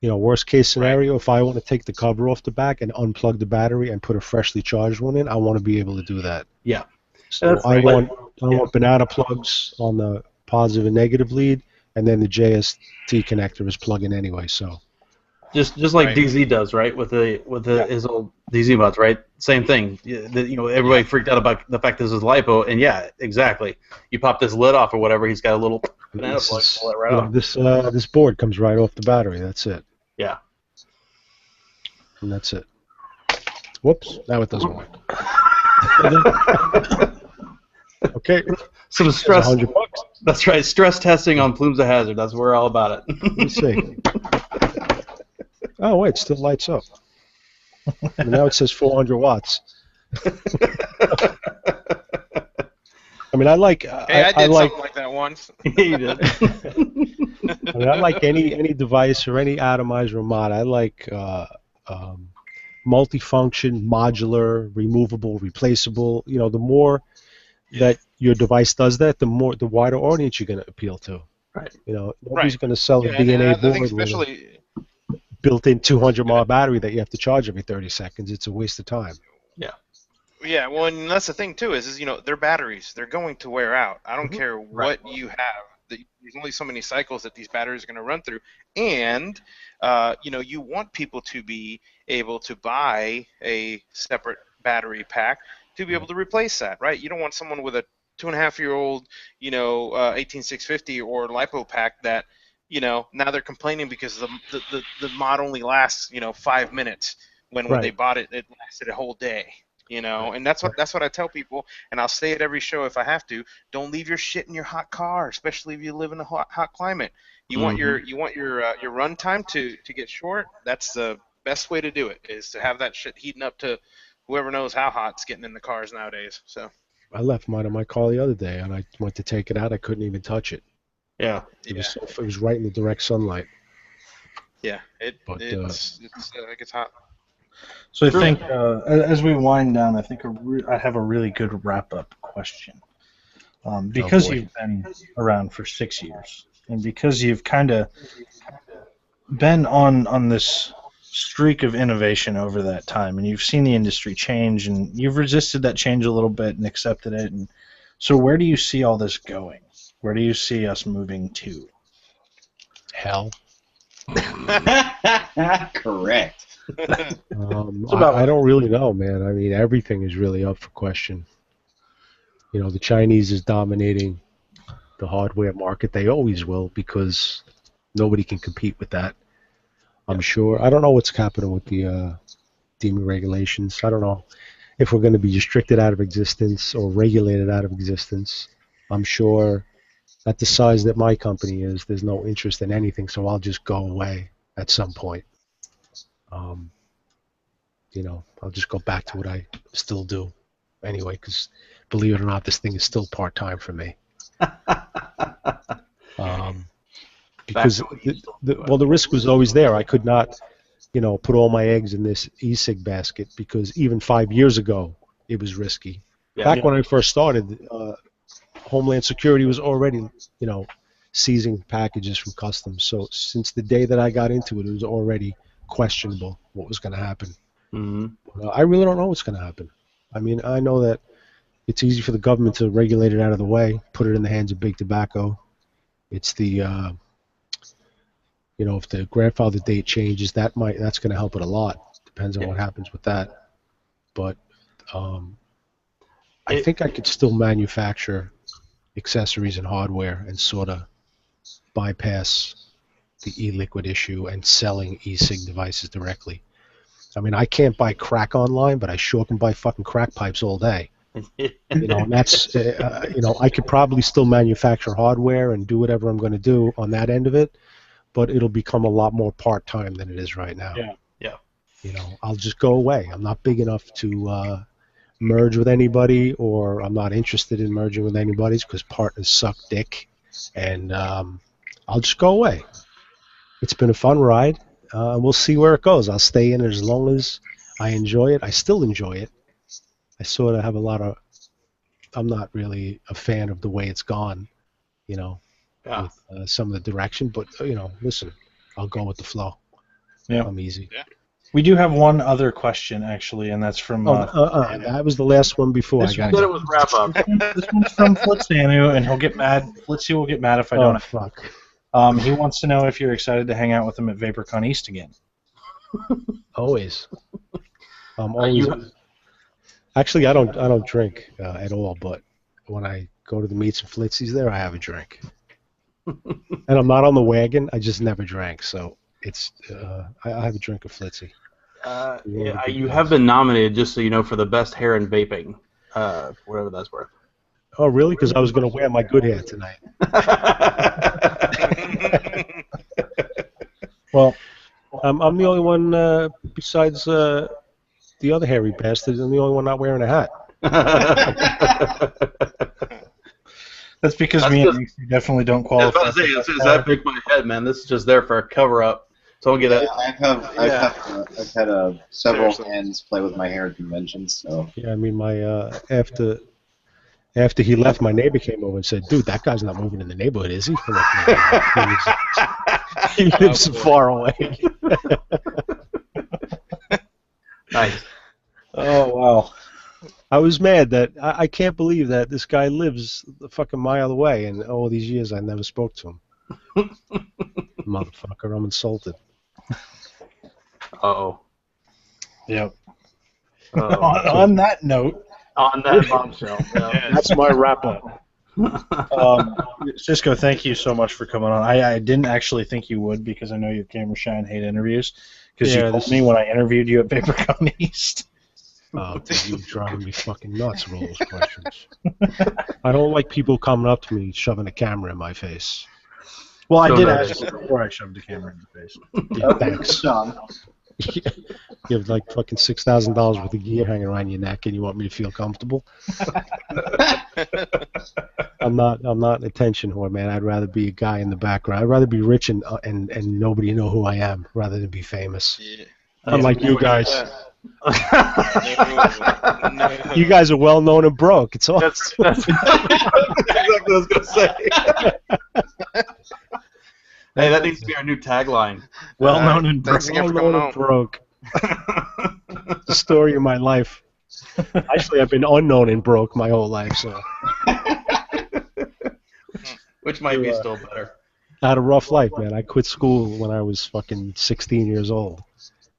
Worst case scenario, if I want to take the cover off the back and unplug the battery and put a freshly charged one in, I want to be able to do that. Yeah. So I want I want banana plugs on the positive and negative lead, and then the JST connector is plugging anyway. So Just like Right. DZ does, right? With his old DZ mods, right? Same thing. Everybody freaked out about the fact this is lipo, and yeah, exactly. You pop this lid off or whatever, he's got a little banana plug, pull it right off. this board comes right off the battery. That's it. Yeah. And that's it. Whoops! Now it doesn't work. Okay. Some stress. $100. That's right. Stress testing on Plumes of Hazard. That's what we're all about it. Let me see. Oh wait, it still lights up. And now it says 400 watts. I mean, I like. Hey, I did something like that once. You did. I mean, I like any device or any atomizer mod. I like multifunction, modular, removable, replaceable. You know, the more that your device does that, the wider audience you're going to appeal to. Right. You know, nobody's going to sell a DNA I think board with especially. a built-in 200 mAh battery that you have to charge every 30 seconds. It's a waste of time. Yeah, well, and that's the thing too is their batteries, they're going to wear out. I don't care what you have. There's only so many cycles that these batteries are going to run through, and you want people to be able to buy a separate battery pack to be able to replace that, right? You don't want someone with a 2.5-year-old, 18650 or LiPo pack that, now they're complaining because the mod only lasts, 5 minutes when they bought it, it lasted a whole day. And that's what I tell people, and I'll say it every show if I have to. Don't leave your shit in your hot car, especially if you live in a hot climate. You want your run time to get short. That's the best way to do it, is to have that shit heating up to whoever knows how hot it's getting in the cars nowadays. So I left mine in my car the other day, and I went to take it out. I couldn't even touch it. Yeah. It was right in the direct sunlight. Yeah, it gets hot. So I think as we wind down, I think I have a really good wrap-up question. Because you've been around for 6 years, and because you've kind of been on this streak of innovation over that time, and you've seen the industry change, and you've resisted that change a little bit and accepted it. And so where do you see all this going? Where do you see us moving to? Hell. Correct. I don't really know, man. I mean, everything is really up for question. The Chinese is dominating the hardware market. They always will, because nobody can compete with that. I'm sure. I don't know what's happening with the DEMA regulations. I don't know if we're going to be restricted out of existence or regulated out of existence. I'm sure at the size that my company is, there's no interest in anything, so I'll just go away at some point. I'll just go back to what I still do anyway, because believe it or not, this thing is still part-time for me. Because the risk was always there. I could not, put all my eggs in this e-cig basket, because even 5 years ago, it was risky. Back when I first started, Homeland Security was already, seizing packages from customs. So since the day that I got into it, it was already questionable what was going to happen. Mm-hmm. I really don't know what's going to happen. I mean, I know that it's easy for the government to regulate it out of the way, put it in the hands of big tobacco. It's the, if the grandfather date changes, that's going to help it a lot. Depends on what happens with that. But I think I could still manufacture accessories and hardware and sort of bypass the e-liquid issue and selling e-cig devices directly. I mean, I can't buy crack online, but I sure can buy fucking crack pipes all day. And that's, I could probably still manufacture hardware and do whatever I'm going to do on that end of it, but it'll become a lot more part-time than it is right now. Yeah. I'll just go away. I'm not big enough to merge with anybody, or I'm not interested in merging with anybody because partners suck dick, and I'll just go away. It's been a fun ride. We'll see where it goes. I'll stay in as long as I enjoy it. I still enjoy it. I sort of have I'm not really a fan of the way it's gone, with some of the direction. But, listen, I'll go with the flow. Yeah. I'm easy. Yeah. We do have one other question, actually, and that's from... that was the last one before This I one got said you. it was wrap-up. This one's from Flitzanu, and he'll get mad. Flitzy will get mad if I Oh, don't. fuck. He wants to know if you're excited to hang out with him at VaporCon East again. Always. Always. Actually, I don't drink at all, but when I go to the meets and Flitzies there, I have a drink. And I'm not on the wagon. I just never drank, so it's I have a drink of Flitzy. Yeah, you have been nominated, just so you know, for the best hair in vaping, whatever that's worth. Oh, really? Because I was going to wear my good hair tonight. Well, I'm the only one besides the other hairy bastard. I'm the only one not wearing a hat. that's because That's me just- and Macy definitely don't I was qualify. about to say, as soon as I pick my head, man, this is just there for a cover-up. So I'll get Yeah, a... I've had several Seriously. hands play with my hair at conventions, so Yeah, I mean, my after he left, my neighbor came over and said, "Dude, that guy's not moving in the neighborhood, is he?" I'm like, "No, he lives far away." Nice. Oh, wow. I was mad that I can't believe that this guy lives a fucking mile away, and all these years I never spoke to him. Motherfucker, I'm insulted. Uh-oh. Yep. Uh-oh. On that note, On that bombshell. Yeah. That's my wrap up. Cisco, thank you so much for coming on. I didn't actually think you would because I know you're camera shy and hate interviews. Because you told me when I interviewed you at VaporCon East. Dude, you're driving me fucking nuts with all those questions. I don't like people coming up to me shoving a camera in my face. Well, So I did nice. ask you before I shoved the camera in your face. Yeah, thanks. You have like fucking $6,000 worth of gear hanging around your neck, and you want me to feel comfortable? I'm not an attention whore, man. I'd rather be a guy in the background. I'd rather be rich and nobody know who I am, rather than be famous. Yeah. Unlike you guys. No. You guys are well known and broke. It's all. That's exactly what I was going to say. Hey, that needs to be our new tagline. Well known and Thanks again for coming on. broke. The story of my life. Actually, I've been unknown and broke my whole life, so Which might be still better. I had a rough life, man. I quit school when I was fucking 16 years old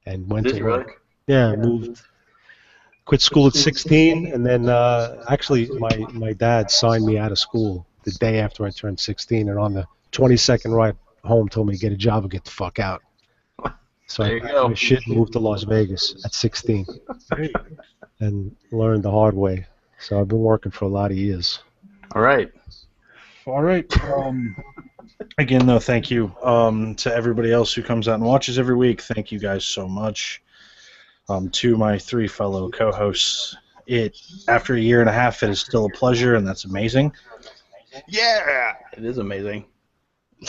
and went Did to you work. really? Yeah, I moved. Quit school at 16, and then actually my dad signed me out of school the day after I turned 16, and on the 22nd ride home told me to get a job and get the fuck out. So There I you packed go. my shit and moved to Las Vegas at 16 and learned the hard way. So I've been working for a lot of years. All right. All right. Again, though, thank you to everybody else who comes out and watches every week. Thank you guys so much. To my three fellow co-hosts, after a year and a half, it is still a pleasure, and that's amazing. Yeah. It is amazing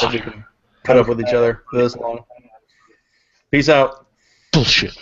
that we can cut up with each other for this long. Peace out. Bullshit.